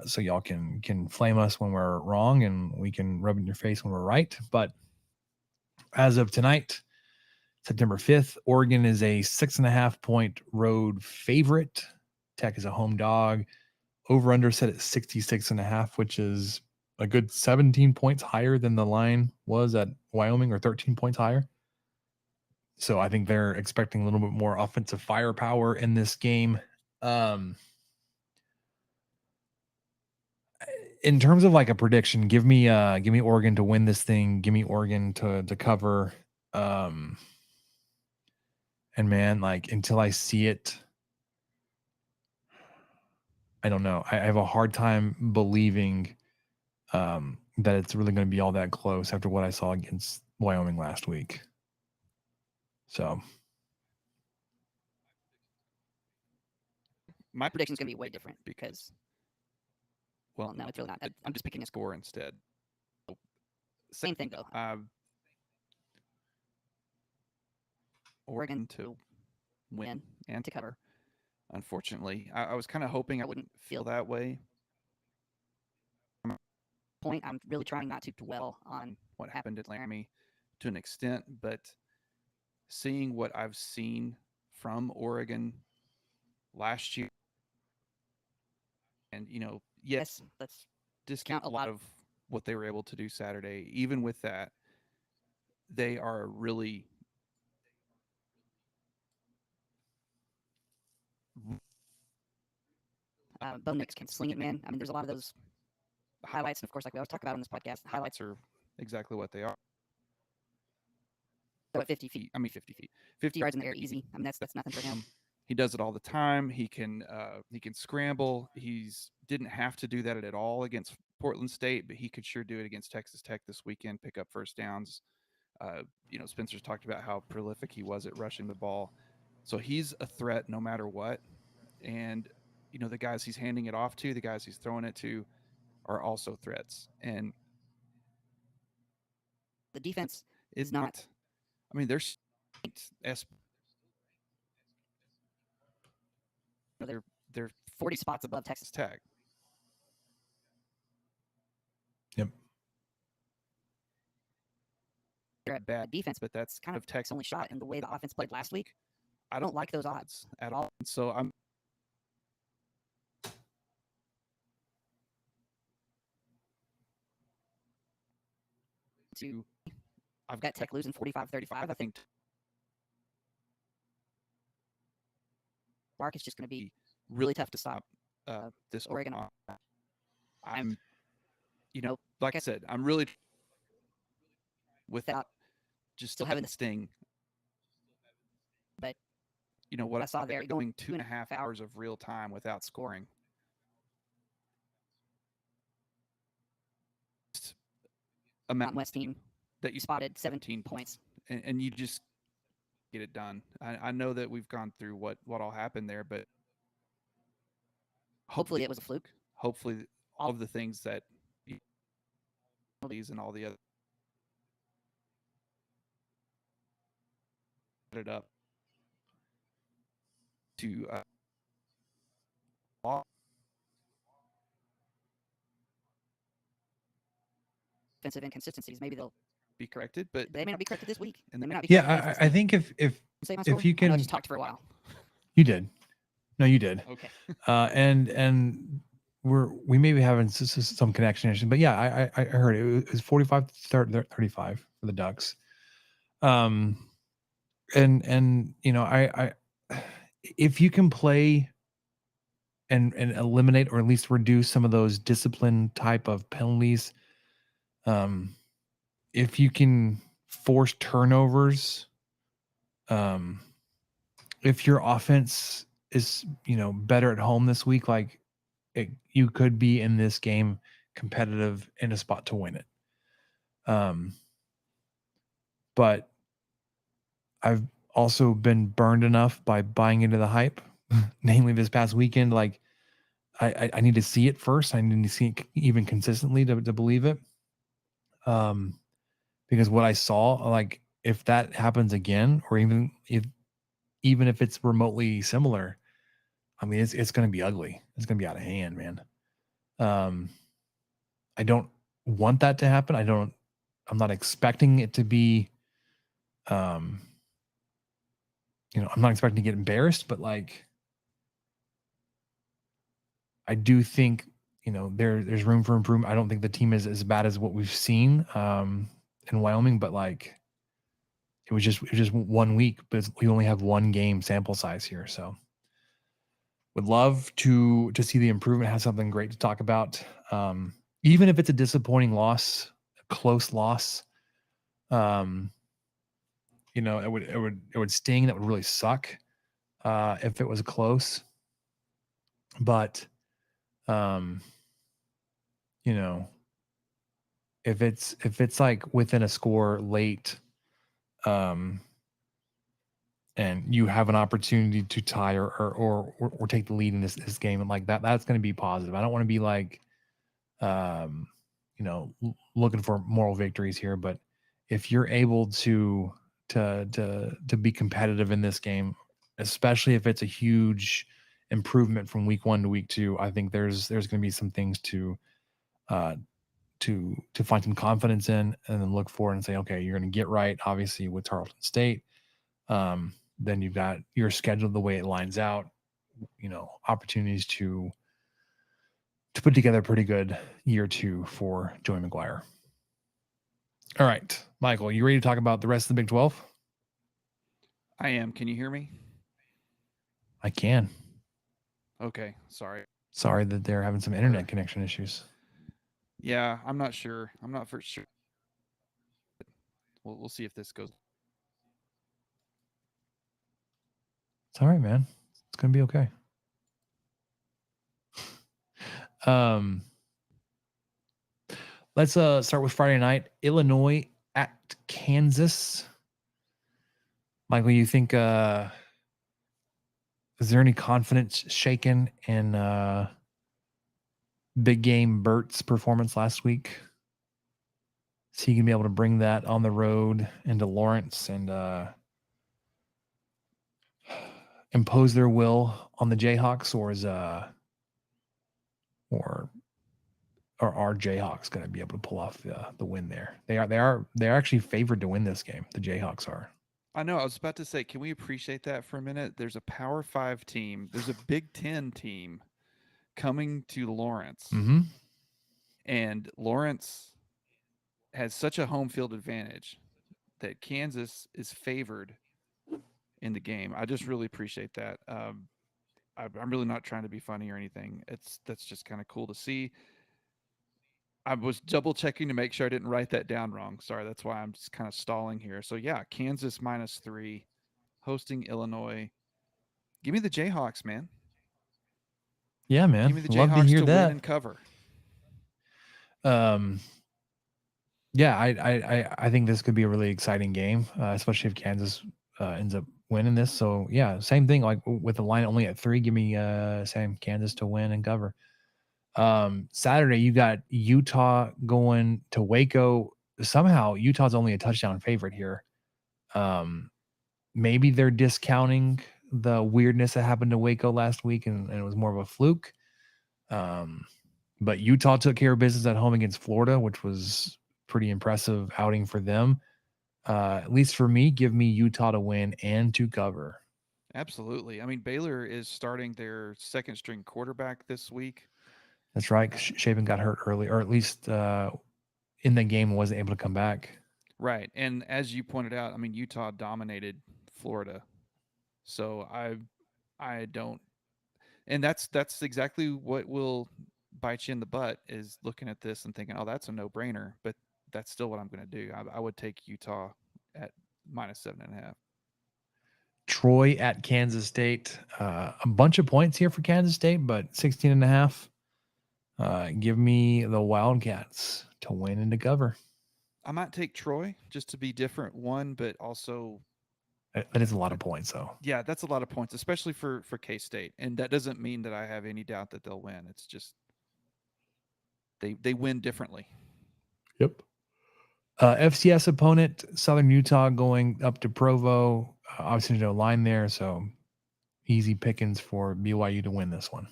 So y'all can flame us when we're wrong, and we can rub it in your face when we're right. But as of tonight, September 5th, Oregon is a 6.5 point road favorite. Tech is a home dog. Over under set at 66.5, which is a good 17 points higher than the line was at Wyoming, or 13 points higher. So I think they're expecting a little bit more offensive firepower in this game. In terms of like a prediction, give me Oregon to win this thing. Give me Oregon to cover. And man, like, until I see it, I don't know. I have a hard time believing that it's really going to be all that close after what I saw against Wyoming last week. So my prediction is going to be way different because, well, no, it's really not. I'm just picking a score instead. Same thing though. Oregon to win and to cover. Unfortunately, I was kind of hoping I wouldn't feel that way. Point, I'm really trying not to dwell on what happened at Laramie to an extent, but seeing what I've seen from Oregon last year, and yes, let's discount a lot of what they were able to do Saturday. Even with that, they are really Bo Nix can sling it, man. I mean, there's a lot of those highlights, and of course, like we always talk about on this podcast, highlights are exactly what they are. So at 50 feet. I mean, 50 feet. 50 yards in the air, easy. I mean, that's nothing for him. He does it all the time. He can scramble. He's didn't have to do that at all against Portland State, but he could sure do it against Texas Tech this weekend, pick up first downs. Spencer's talked about how prolific he was at rushing the ball. So he's a threat no matter what. And, the guys he's handing it off to, the guys he's throwing it to are also threats. And the defense is not. I mean, there's they're 40 spots above Texas Tech. Yep. They're at bad defense, but that's kind of Tech's only shot. And the way the offense played last week, I don't like those odds at all. So I've got Tech losing 45-35. I think Mark is just going to be really tough to stop this Oregon. like I said, I'm really without just still having the sting. But What I saw there going 2.5 hours of real time without scoring. A Mountain West team that you spotted 17 points. and you just get it done. I know that we've gone through what all happened there, but Hopefully it was a fluke. Hopefully all of the things that these and all the other it up to offensive inconsistencies. Maybe they'll be corrected, but they may not be corrected this week. And they may not be Yeah, I think if Say my score? you I know I can, just talked for a while. you did. No, you did. Okay. And we may be having some connection issues, but yeah, I heard it was 45 to 35 for the Ducks. And I if you can play and eliminate or at least reduce some of those discipline type of penalties, if you can force turnovers, if your offense is better at home this week, like you could be in this game competitive in a spot to win it. But I've also been burned enough by buying into the hype, namely this past weekend. Like I need to see it first. I need to see it even consistently to believe it. Because what I saw, like if that happens again, or even if it's remotely similar, I mean, it's going to be ugly. It's going to be out of hand, man. I don't want that to happen. I'm not expecting it to be, I'm not expecting to get embarrassed, but like, I do think, there's room for improvement. I don't think the team is as bad as what we've seen, in Wyoming, but like, it was just 1 week, but we only have 1 game sample size here. So would love to see the improvement, have something great to talk about. Even if it's a disappointing loss, a close loss, it would sting. That would really suck if it was close. But if it's like within a score late, and you have an opportunity to tie or take the lead in this game, and like that's going to be positive. I don't want to be like, looking for moral victories here, but if you're able to be competitive in this game, especially if it's a huge improvement from week 1 to week 2, I think there's going to be some things to find some confidence in, and then look forward and say, okay, you're going to get right, obviously with Tarleton State. Then you've got your schedule the way it lines out, opportunities to put together a pretty good year 2 for Joey McGuire. All right, Michael, you ready to talk about the rest of the Big 12? I am. Can you hear me? I can. Okay. Sorry that they're having some internet connection issues. Yeah, I'm not sure. I'm not for sure. We'll see if this goes. It's all right, man. It's going to be okay. Let's start with Friday night. Illinois at Kansas. Michael, you think is there any confidence shaken in big game Bert's performance last week? Is he gonna be able to bring that on the road into Lawrence and impose their will on the Jayhawks, or are Jayhawks going to be able to pull off the win there? They're actually favored to win this game. The Jayhawks are. I know. I was about to say, can we appreciate that for a minute? There's a Power 5 team. There's a Big Ten team coming to Lawrence, and Lawrence has such a home field advantage that Kansas is favored in the game. I just really appreciate that. I'm really not trying to be funny or anything. That's just kind of cool to see. I was double checking to make sure I didn't write that down wrong. Sorry, that's why I'm just kind of stalling here. So yeah, Kansas -3, hosting Illinois. Give me the Jayhawks, man. Yeah, man. Give me the Love to Jayhawks hear to that. win and cover. Yeah, I think this could be a really exciting game, especially if Kansas ends up winning this. So yeah, same thing. Like with the line only at 3, give me same Kansas to win and cover. Saturday you got Utah going to Waco. Somehow Utah's only a touchdown favorite here. Maybe they're discounting the weirdness that happened to Waco last week, and it was more of a fluke. But Utah took care of business at home against Florida, which was pretty impressive outing for them. At least for me, give me Utah to win and to cover. Absolutely. I mean, Baylor is starting their second string quarterback this week. That's right. Shapen got hurt early, or at least in the game wasn't able to come back. Right. And as you pointed out, I mean, Utah dominated Florida. So I don't, and that's exactly what will bite you in the butt, is looking at this and thinking, oh, that's a no brainer. But that's still what I'm going to do. I would take Utah at -7.5. Troy at Kansas State. A bunch of points here for Kansas State, but 16.5. Give me the Wildcats to win and to cover. I might take Troy just to be different, one, but also That is a lot of points, though. yeah, that's a lot of points, especially for K-State. And that doesn't mean that I have any doubt that they'll win. It's just they win differently. Yep. FCS opponent, Southern Utah going up to Provo. Obviously, no line there, so easy pickings for BYU to win this one.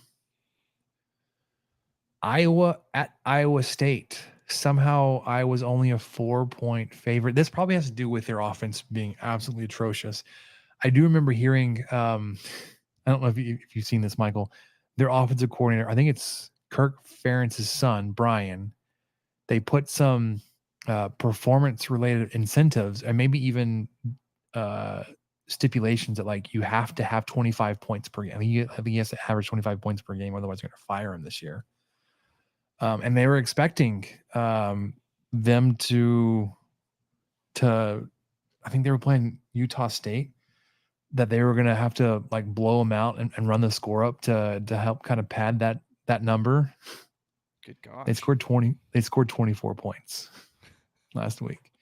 Iowa at Iowa State. Somehow Iowa's only a 4-point favorite. This probably has to do with their offense being absolutely atrocious. I do remember hearing, I don't know if you've seen this, Michael, their offensive coordinator, I think it's Kirk Ferentz's son, Brian. They put some performance-related incentives and maybe even stipulations that like you have to have 25 points per game. I think he has to average 25 points per game, otherwise they're going to fire him this year. And they were expecting them to I think they were playing Utah State, that they were going to have to like blow them out and run the score up to help kind of pad that number. Good gosh. They scored 24 points last week.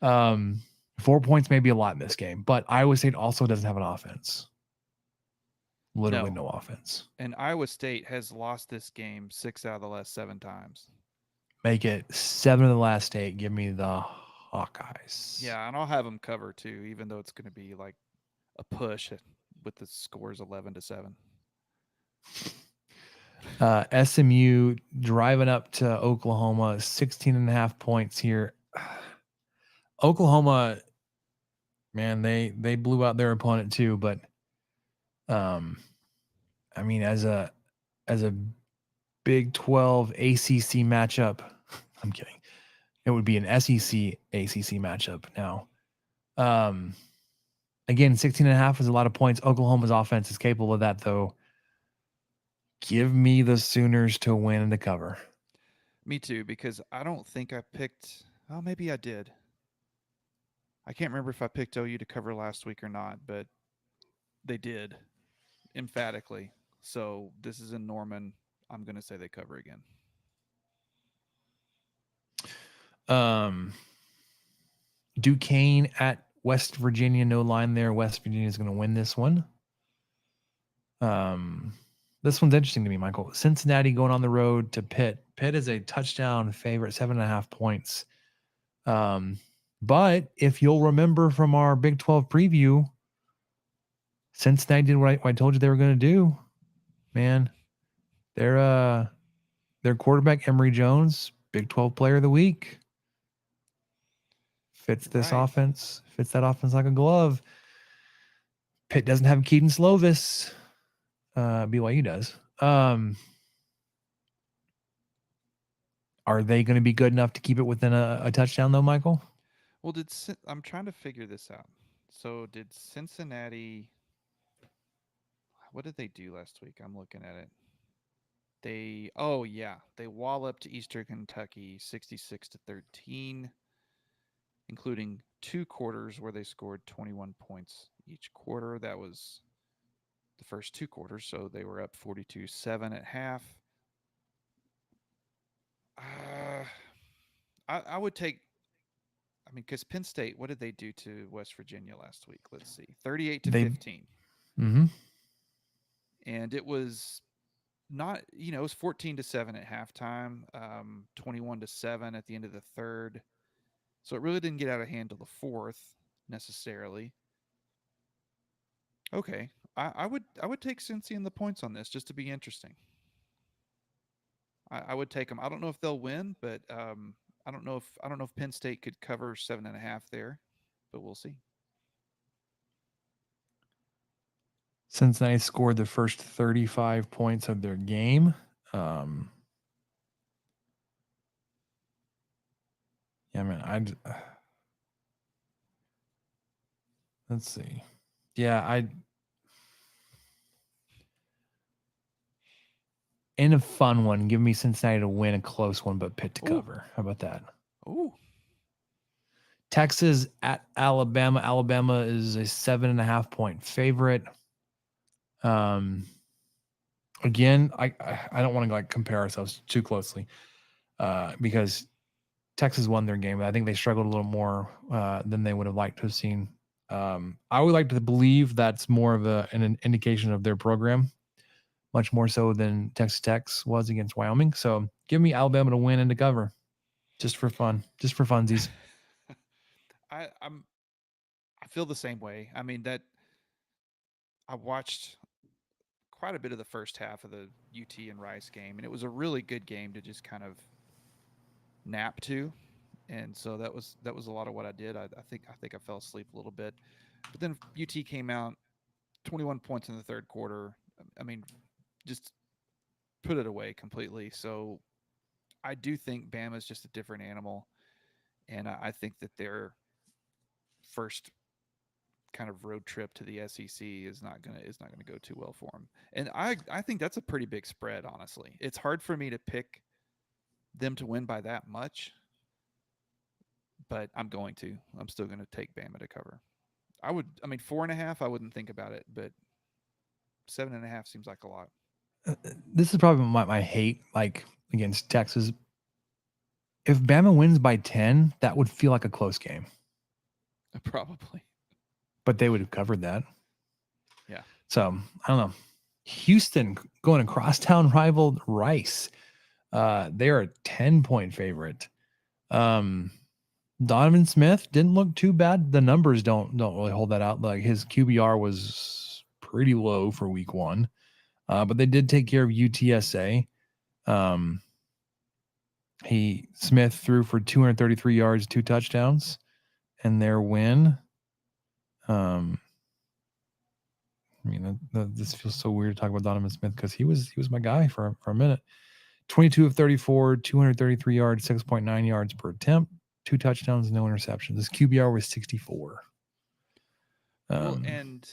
4 points may be a lot in this game, but Iowa State also doesn't have an offense. Literally no offense. And Iowa State has lost this game 6 out of the last 7 times. Make it 7 of the last 8. Give me the Hawkeyes. Yeah, and I'll have them cover too, even though it's going to be like a push with the scores 11-7. SMU driving up to Oklahoma, 16.5 points here. Oklahoma, man, they blew out their opponent too, but I mean, as a Big 12 ACC matchup, I'm kidding. It would be an SEC ACC matchup now. Again, 16.5 is a lot of points. Oklahoma's offense is capable of that, though. Give me the Sooners to win and to cover. Me too, because I don't think I picked. Oh, maybe I did. I can't remember if I picked OU to cover last week or not, but they did emphatically. So this is in Norman. I'm going to say they cover again. Duquesne at West Virginia, no line there. West Virginia is going to win this one. This one's interesting to me, Michael. Cincinnati going on the road to Pitt. Pitt is a touchdown favorite, 7.5 points. But if you'll remember from our Big 12 preview, Cincinnati did what I told you they were going to do. Man, their quarterback, Emory Jones, Big 12 Player of the Week. Fits this offense. Fits that offense like a glove. Pitt doesn't have Keaton Slovis. BYU does. Are they going to be good enough to keep it within a touchdown, though, Michael? Well, I'm trying to figure this out. So did Cincinnati? What did they do last week? I'm looking at it. They walloped Eastern Kentucky 66-13, including 2 quarters where they scored 21 points each quarter. That was the first 2 quarters, so they were up 42-7 at half. I would take. I mean, because Penn State, what did they do to West Virginia last week? Let's see, 38-15, Mm-hmm. and it was not. It was 14-7 at halftime, 21-7 at the end of the third. So it really didn't get out of hand till the fourth necessarily. Okay, I would take Cincy in the points on this just to be interesting. I would take them. I don't know if they'll win, but I don't know if Penn State could cover 7.5 there, but we'll see. Cincinnati scored the first 35 points of their game. Yeah, man, let's see. Yeah, in a fun one, give me Cincinnati to win a close one, but Pitt to cover. How about that? Ooh. Texas at Alabama. Alabama is a 7.5 point favorite. Again, I don't want to compare ourselves too closely because Texas won their game. I think they struggled a little more than they would have liked to have seen. I would like to believe that's more of an indication of their program, much more so than Texas Tech's was against Wyoming. So give me Alabama to win and to cover, just for fun, just for funsies. I feel the same way. I mean, that I watched quite a bit of the first half of the UT and Rice game, and it was a really good game to just kind of nap to. And so that was a lot of what I did. I think I fell asleep a little bit, but then UT came out 21 points in the third quarter. I mean, just put it away completely. So I do think Bama's just a different animal, and I think that their first kind of road trip to the SEC is not gonna go too well for them. And I think that's a pretty big spread. Honestly, it's hard for me to pick them to win by that much, but I'm still going to take Bama to cover. 4.5, I wouldn't think about it, but 7.5 seems like a lot. This is probably my hate against Texas. If Bama wins by 10, that would feel like a close game. Probably. But they would have covered that. Yeah. So I don't know. Houston going to crosstown rival Rice. They're a 10-point favorite. Donovan Smith didn't look too bad. The numbers don't really hold that out. Like his QBR was pretty low for week 1. But they did take care of UTSA. Smith threw for 233 yards, 2 touchdowns, and their win. This feels so weird to talk about Donovan Smith because he was my guy for a minute. 22 of 34, 233 yards, 6.9 yards per attempt, 2 touchdowns, no interceptions. His QBR was 64. And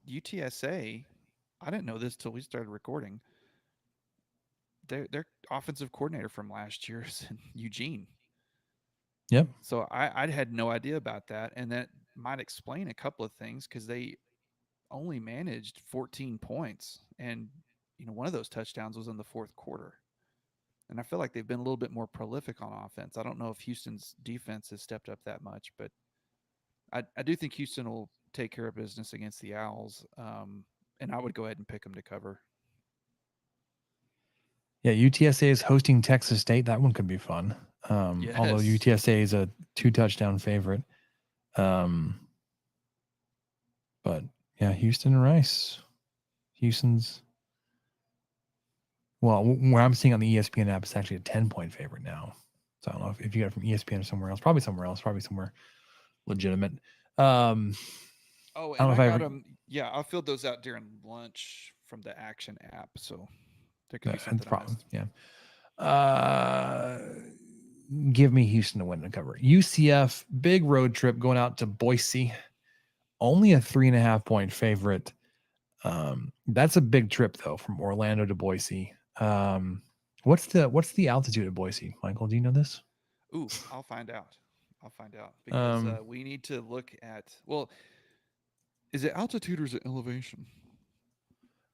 UTSA, I didn't know this till we started recording. Their offensive coordinator from last year is in Eugene. Yep. So I had no idea about that, and that might explain a couple of things because they only managed 14 points, and one of those touchdowns was in the fourth quarter. And I feel like they've been a little bit more prolific on offense. I don't know if Houston's defense has stepped up that much, but I do think Houston will take care of business against the Owls, and I would go ahead and pick them to cover. Yeah, UTSA is hosting Texas State. That one could be fun. Yes. Although UTSA is a 2-touchdown favorite. But yeah, Houston and Rice. Houston's, well, where I'm seeing on the ESPN app, it's actually a 10-point favorite now. So I don't know if you got it from ESPN or somewhere else. Probably somewhere legitimate. And I got them. Yeah, I'll fill those out during lunch from the Action app. So there could be something. Problem. Yeah. Give me Houston to win and cover. UCF, big road trip going out to Boise. Only a 3.5-point favorite. That's a big trip though, from Orlando to Boise. What's the altitude of Boise, Michael? Do you know this? Ooh, I'll find out. Because Um, we need to look at. Well, is it altitude or is it elevation?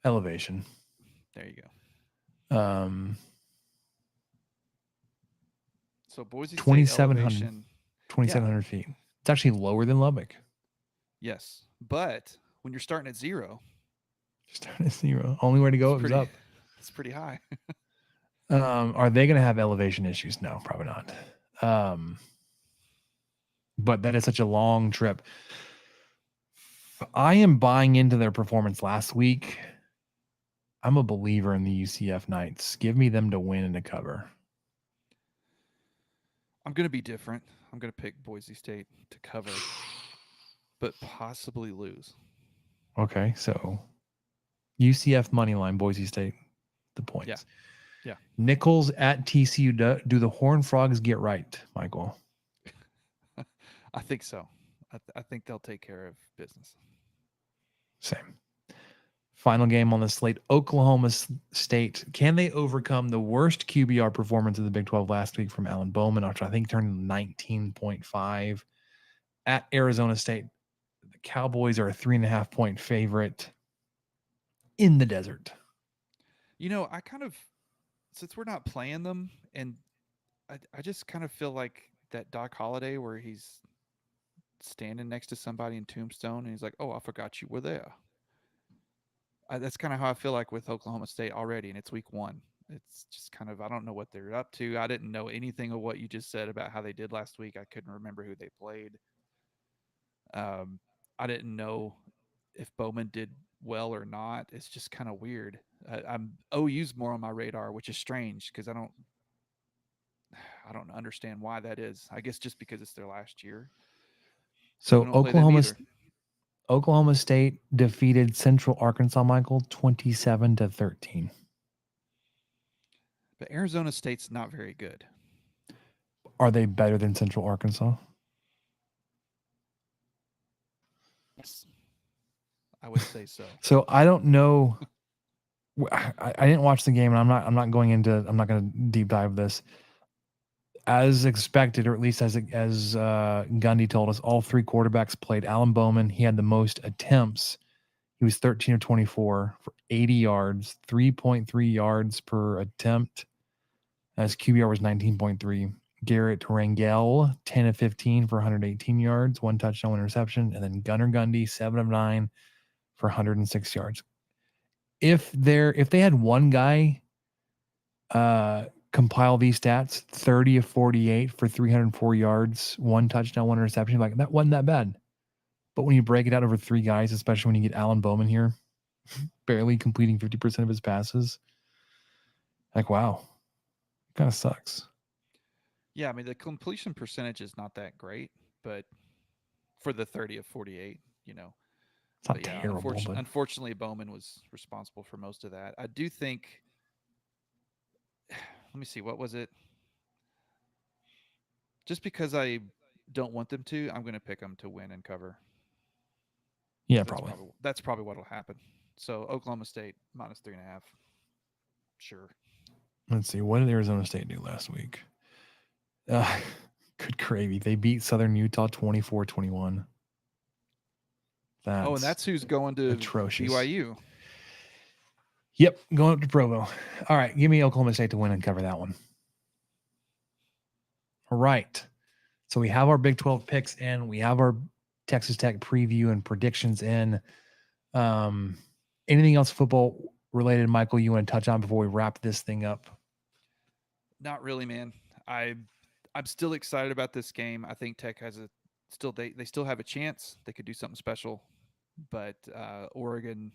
Elevation. There you go. So Boise State 2,700 elevation. 2,700 feet. It's actually lower than Lubbock. Yes, but when you're starting at zero, Starting at 0. Only way to go is up. It's pretty high. Are they going to have elevation issues? No, probably not. But that is such a long trip. I am buying into their performance last week. I'm a believer in the UCF Knights. Give me them to win and to cover. I'm going to be different. I'm going to pick Boise State to cover, but possibly lose. Okay, so UCF money line, Boise State, the points. Yeah. Nichols at TCU. Do the Horned Frogs get right, Michael? I think so. I think they'll take care of business. Same. Final game on the slate, Oklahoma State. Can they overcome the worst QBR performance of the Big 12 last week from Alan Bowman, which I think turned 19.5 at Arizona State? The Cowboys are a 3.5-point favorite in the desert. I kind of, since we're not playing them, and I just kind of feel like that Doc Holliday where he's standing next to somebody in Tombstone and he's like, "Oh, I forgot you were there." That's kind of how I feel like with Oklahoma State already, and it's week 1. It's just kind of, I don't know what they're up to. I didn't know anything of what you just said about how they did last week. I couldn't remember who they played. I didn't know if Bowman did well or not. It's just kind of weird. OU's more on my radar, which is strange because I don't understand why that is. I guess just because it's their last year. So Oklahoma State defeated Central Arkansas, Michael, 27-13. But Arizona State's not very good. Are they better than Central Arkansas? Yes. I would say so. So I don't know. I didn't watch the game, and I'm not going to deep dive this. As expected, or at least as Gundy told us, all 3 quarterbacks played. Alan Bowman, he had the most attempts. He was 13 of 24 for 80 yards, 3.3 yards per attempt. As QBR was 19.3. Garrett Rangel, 10 of 15 for 118 yards, 1 touchdown, 1 interception. And then Gunnar Gundy, 7 of 9 for 106 yards. If they had one guy compile these stats, 30 of 48 for 304 yards, 1 touchdown, 1 interception, like that wasn't that bad. But when you break it out over 3 guys, especially when you get Alan Bowman here, barely completing 50% of his passes, like, wow, kind of sucks. Yeah, I mean, the completion percentage is not that great, but for the 30 of 48, it's not terrible. Unfortunately, Bowman was responsible for most of that. I do think. Let me see. What was it? Just because I don't want them to, I'm going to pick them to win and cover. Yeah, That's probably what will happen. So Oklahoma State -3.5. Sure. Let's see. What did Arizona State do last week? Good gravy. They beat Southern Utah 24-21. And that's who's going to atrocious. BYU. Yep, going up to Provo. All right, give me Oklahoma State to win and cover that one. All right. So we have our Big 12 picks in. We have our Texas Tech preview and predictions in. Anything else football related, Michael, you want to touch on before we wrap this thing up? Not really, man. I'm still excited about this game. I think Tech has they still have a chance. They could do something special. But Oregon,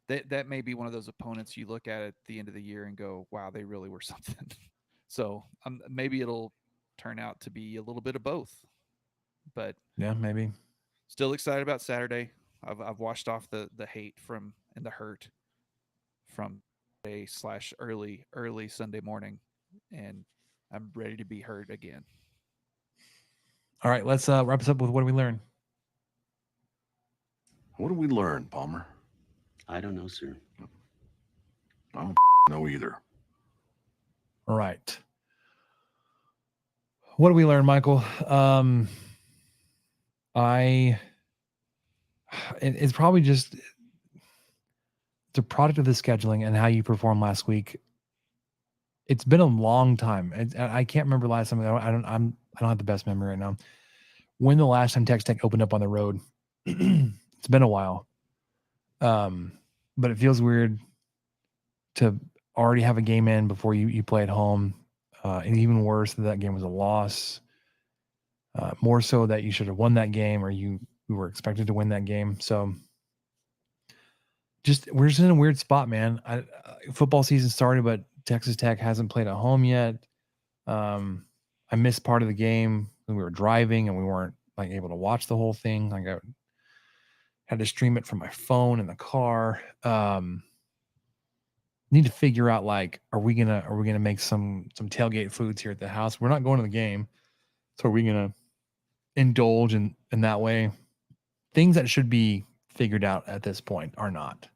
that may be one of those opponents you look at the end of the year and go, wow, they really were something. So maybe it'll turn out to be a little bit of both. But yeah, maybe. Still excited about Saturday. I've washed off the hate and the hurt from early Sunday morning, and I'm ready to be hurt again. All right, let's wrap this up with what did we learn? What did we learn, Palmer? I don't know, sir. I don't know either. All right. What did we learn, Michael? It's probably just the product of the scheduling and how you performed last week. It's been a long time. I can't remember last time. I don't have the best memory right now. When the last time Texas Tech opened up on the road, it's been a while. But it feels weird to already have a game in before you play at home. And even worse, that game was a loss. More so that you should have won that game, or you were expected to win that game. So we're just in a weird spot, man. Football season started, but Texas Tech hasn't played at home yet. I missed part of the game when we were driving and we weren't like able to watch the whole thing. Like I had to stream it from my phone in the car. Need to figure out, like, are we gonna make some tailgate foods here at the house? We're not going to the game, so are we gonna indulge in that way? Things that should be figured out at this point are not,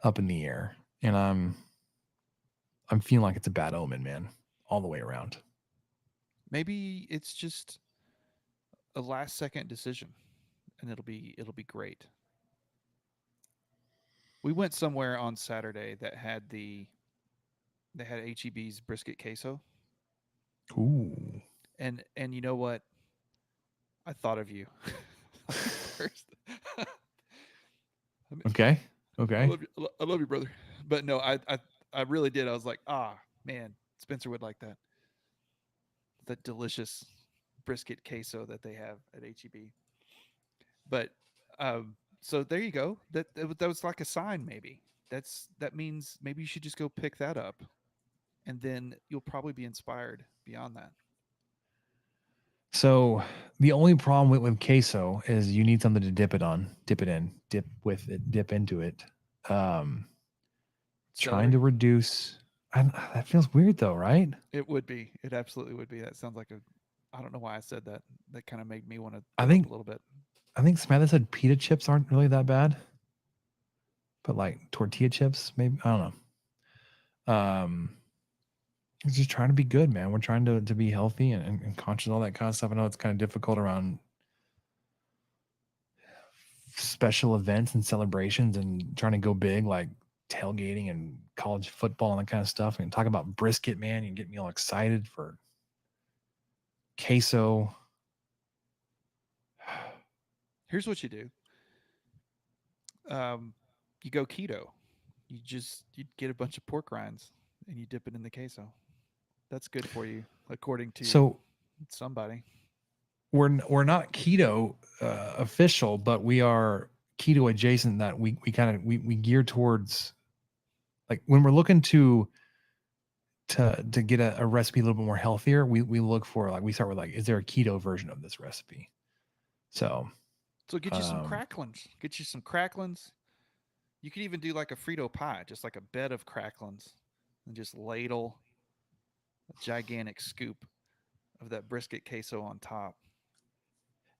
up in the air, and I'm feeling like it's a bad omen, man, all the way around. Maybe it's just a last second decision, and it'll be great. We went somewhere on Saturday that had HEB's brisket queso. Ooh. And you know what? I thought of you first. Okay. I love you, brother. But no, I really did. I was like, man, Spencer would like that. The delicious brisket queso that they have at HEB. But so there you go. That was like a sign, maybe. That means maybe you should just go pick that up, and then you'll probably be inspired beyond that. So the only problem with queso is you need something to dip it in, dip into it. Trying to reduce. That feels weird though, right? It would be. It absolutely would be. That sounds like I don't know why I said that. That kind of made me want to. I think a little bit. I think Samantha said pita chips aren't really that bad, but like tortilla chips, maybe. I don't know. It's just trying to be good, man. We're trying to be healthy and conscious, all that kind of stuff. I know it's kind of difficult around special events and celebrations and trying to go big, like tailgating and college football and that kind of stuff. And talk about brisket, man. You get me all excited for queso. Here's what you do. You go keto. You get a bunch of pork rinds and you dip it in the queso. That's good for you, according to somebody. We're not keto official, but we are keto adjacent. That we gear towards, like, when we're looking to get a recipe a little bit more healthier, we look for, like, we start with, like, is there a keto version of this recipe? So get you some cracklins. Get you some cracklins. You could even do like a Frito pie, just like a bed of cracklins, and just ladle a gigantic scoop of that brisket queso on top.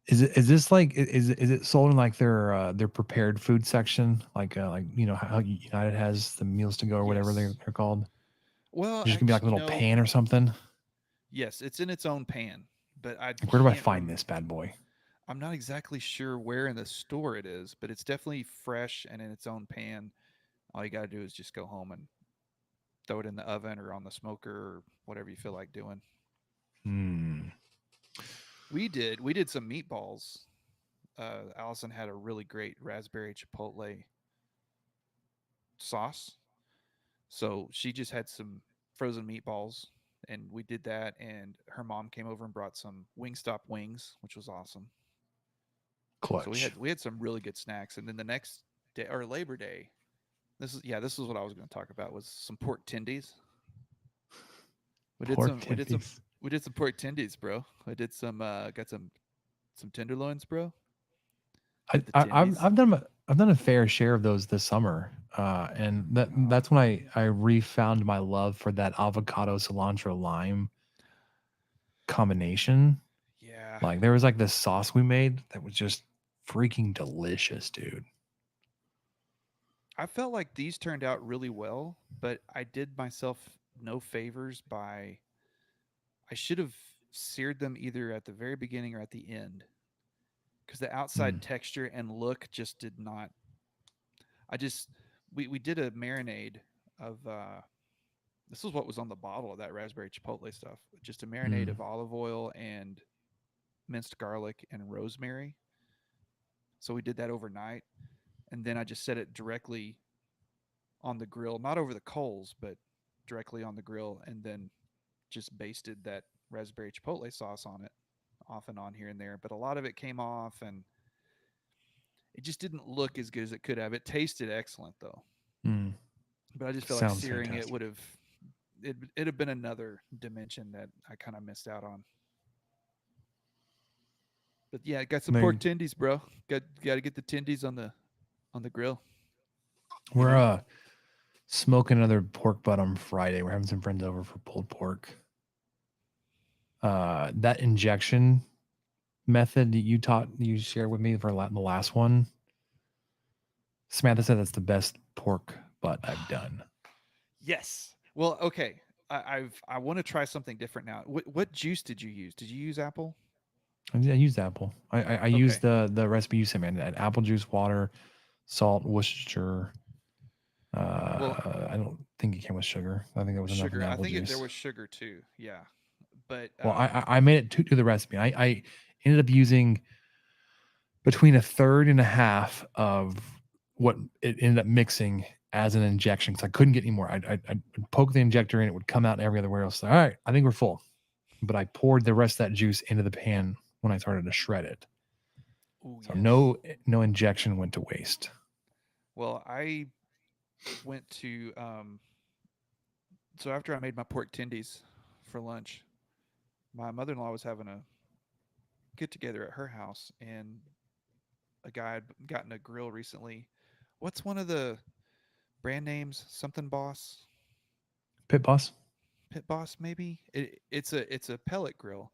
Is this like, is it sold in like their prepared food section, like you know how United has the meals to go or whatever they're called? Well, it's just gonna be like a little pan or something. Yes, it's in its own pan, but where do I find this bad boy? I'm not exactly sure where in the store it is, but it's definitely fresh and in its own pan. All you got to do is just go home and throw it in the oven or on the smoker or whatever you feel like doing. We did some meatballs. Allison had a really great raspberry chipotle sauce. So she just had some frozen meatballs, and we did that, and her mom came over and brought some Wingstop wings, which was awesome. Clutch. So we had some really good snacks, and then the next day, or Labor Day, this is what I was going to talk about, was some pork tendies. We did some pork tendies, bro. I did some got some tenderloins, bro. I've done a fair share of those this summer, and that's when I refound my love for that avocado, cilantro, lime combination. Yeah, like there was like this sauce we made that was just freaking delicious, dude. I felt like these turned out really well, but I did myself no favors by I should have seared them either at the very beginning or at the end, because the outside texture and look just did not. We did a marinade of this is what was on the bottle of that raspberry chipotle stuff. Just a marinade of olive oil and minced garlic and rosemary. So we did that overnight, and then I just set it directly on the grill, not over the coals, but directly on the grill, and then just basted that raspberry chipotle sauce on it, off and on here and there. But a lot of it came off, and it just didn't look as good as it could have. It tasted excellent though, but I just felt like searing it would have it'd have been another dimension that I kind of missed out on. But yeah, got some pork tendies, bro. Got to get the tendies on the grill. We're smoking another pork butt on Friday. We're having some friends over for pulled pork. That injection method that you shared with me for the last one, Samantha said that's the best pork butt I've done. Yes. Well, okay. I want to try something different now. What juice did you use? Did you use apple? I used apple. I used the recipe you sent me. Apple juice, water, salt, Worcestershire. I don't think it came with sugar. I think it was sugar. Enough apple I think juice. there was sugar too. Yeah, but well, I made it to the recipe. I ended up using between a third and a half of what it ended up mixing as an injection, because I couldn't get any more. I'd poke the injector in, it would come out every other way else. All right, I think we're full. But I poured the rest of that juice into the pan when I started to shred it. Ooh, so yes. no injection went to waste. Well, I went to so after I made my pork tendies for lunch, my mother-in-law was having a get together at her house, and a guy had gotten a grill recently. What's one of the brand names? Something Boss? Pit Boss? Pit Boss, maybe. It's a pellet grill,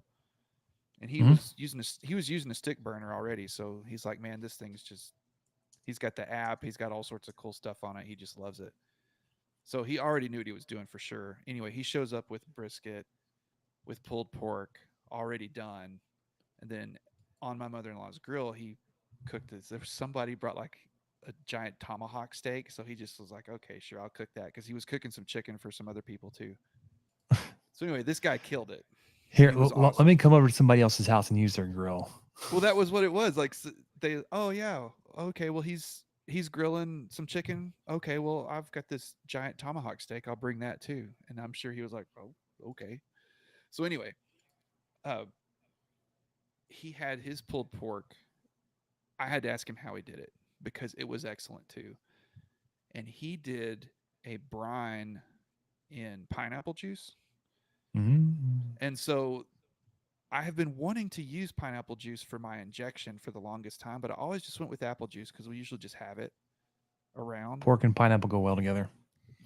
and he was using a stick burner already. So he's like, man, this thing's just. He's got the app. He's got all sorts of cool stuff on it. He just loves it. So he already knew what he was doing for sure. Anyway, he shows up with brisket, with pulled pork already done, and then on my mother-in-law's grill, he cooked this. There was somebody brought like a giant tomahawk steak, so he just was like, okay, sure, I'll cook that, because he was cooking some chicken for some other people too. So anyway, this guy killed it. Here, let me come over to somebody else's house and use their grill. Well, that was what it was. Like okay, well, he's grilling some chicken. Okay, well, I've got this giant tomahawk steak. I'll bring that too. And I'm sure he was like, oh, okay. So anyway, he had his pulled pork. I had to ask him how he did it, because it was excellent too. And he did a brine in pineapple juice. And so I have been wanting to use pineapple juice for my injection for the longest time, but I always just went with apple juice because we usually just have it around. Pork and pineapple go well together.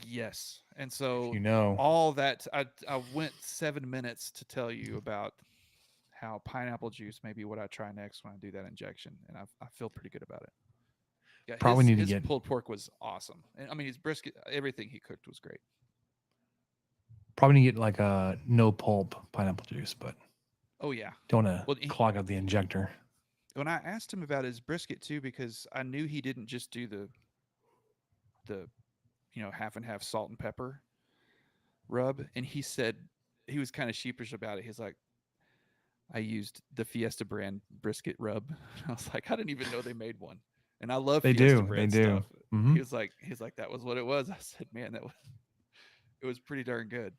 Yes. And so all that, I went 7 minutes to tell you about how pineapple juice may be what I try next when I do that injection. And I feel pretty good about it. Yeah, probably need to his get pulled pork was awesome. And I mean, his brisket, everything he cooked was great. Probably need to get like a no pulp pineapple juice, but oh yeah, don't want to clog up the injector. When I asked him about his brisket too, because I knew he didn't just do the half and half salt and pepper rub, and he said he was kind of sheepish about it. He's like, I used the Fiesta brand brisket rub. I was like, I didn't even know they made one, and I love Fiesta brand stuff. Mm-hmm. He was like that was what it was. I said, man, it was pretty darn good.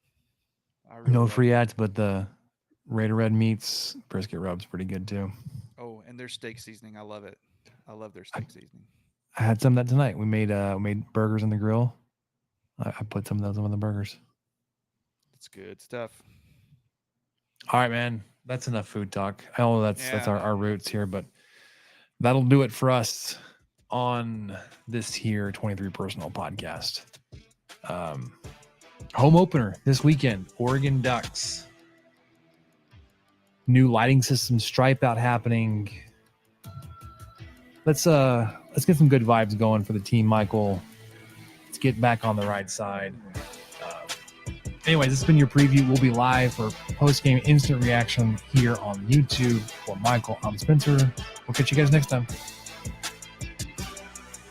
Really no free ads, but the Raider Red Meats brisket rub's pretty good too. Oh, and their steak seasoning, I love it. I love their steak seasoning. I had some of that tonight. We made burgers on the grill. I put some of those on the burgers. It's good stuff. All right, man. That's enough food talk. I know that's our roots here, but that'll do it for us on this here 23 Personnel podcast. Home opener this weekend, Oregon Ducks. New lighting system, stripe out happening. Let's get some good vibes going for the team, Michael. get back on the right side. Anyways, this has been your preview. We'll be live for post-game instant reaction here on YouTube. For Michael, I'm Spencer. We'll catch you guys next time.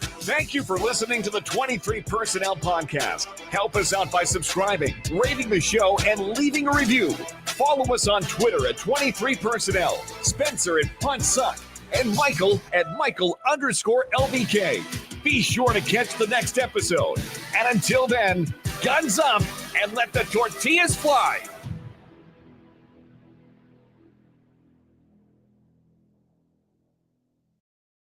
Thank you for listening to the 23 Personnel Podcast. Help us out by subscribing, rating the show, and leaving a review. Follow us on Twitter at 23 Personnel, Spencer at Punt Suck, and Michael at Michael_LBK. Be sure to catch the next episode. And until then, guns up and let the tortillas fly.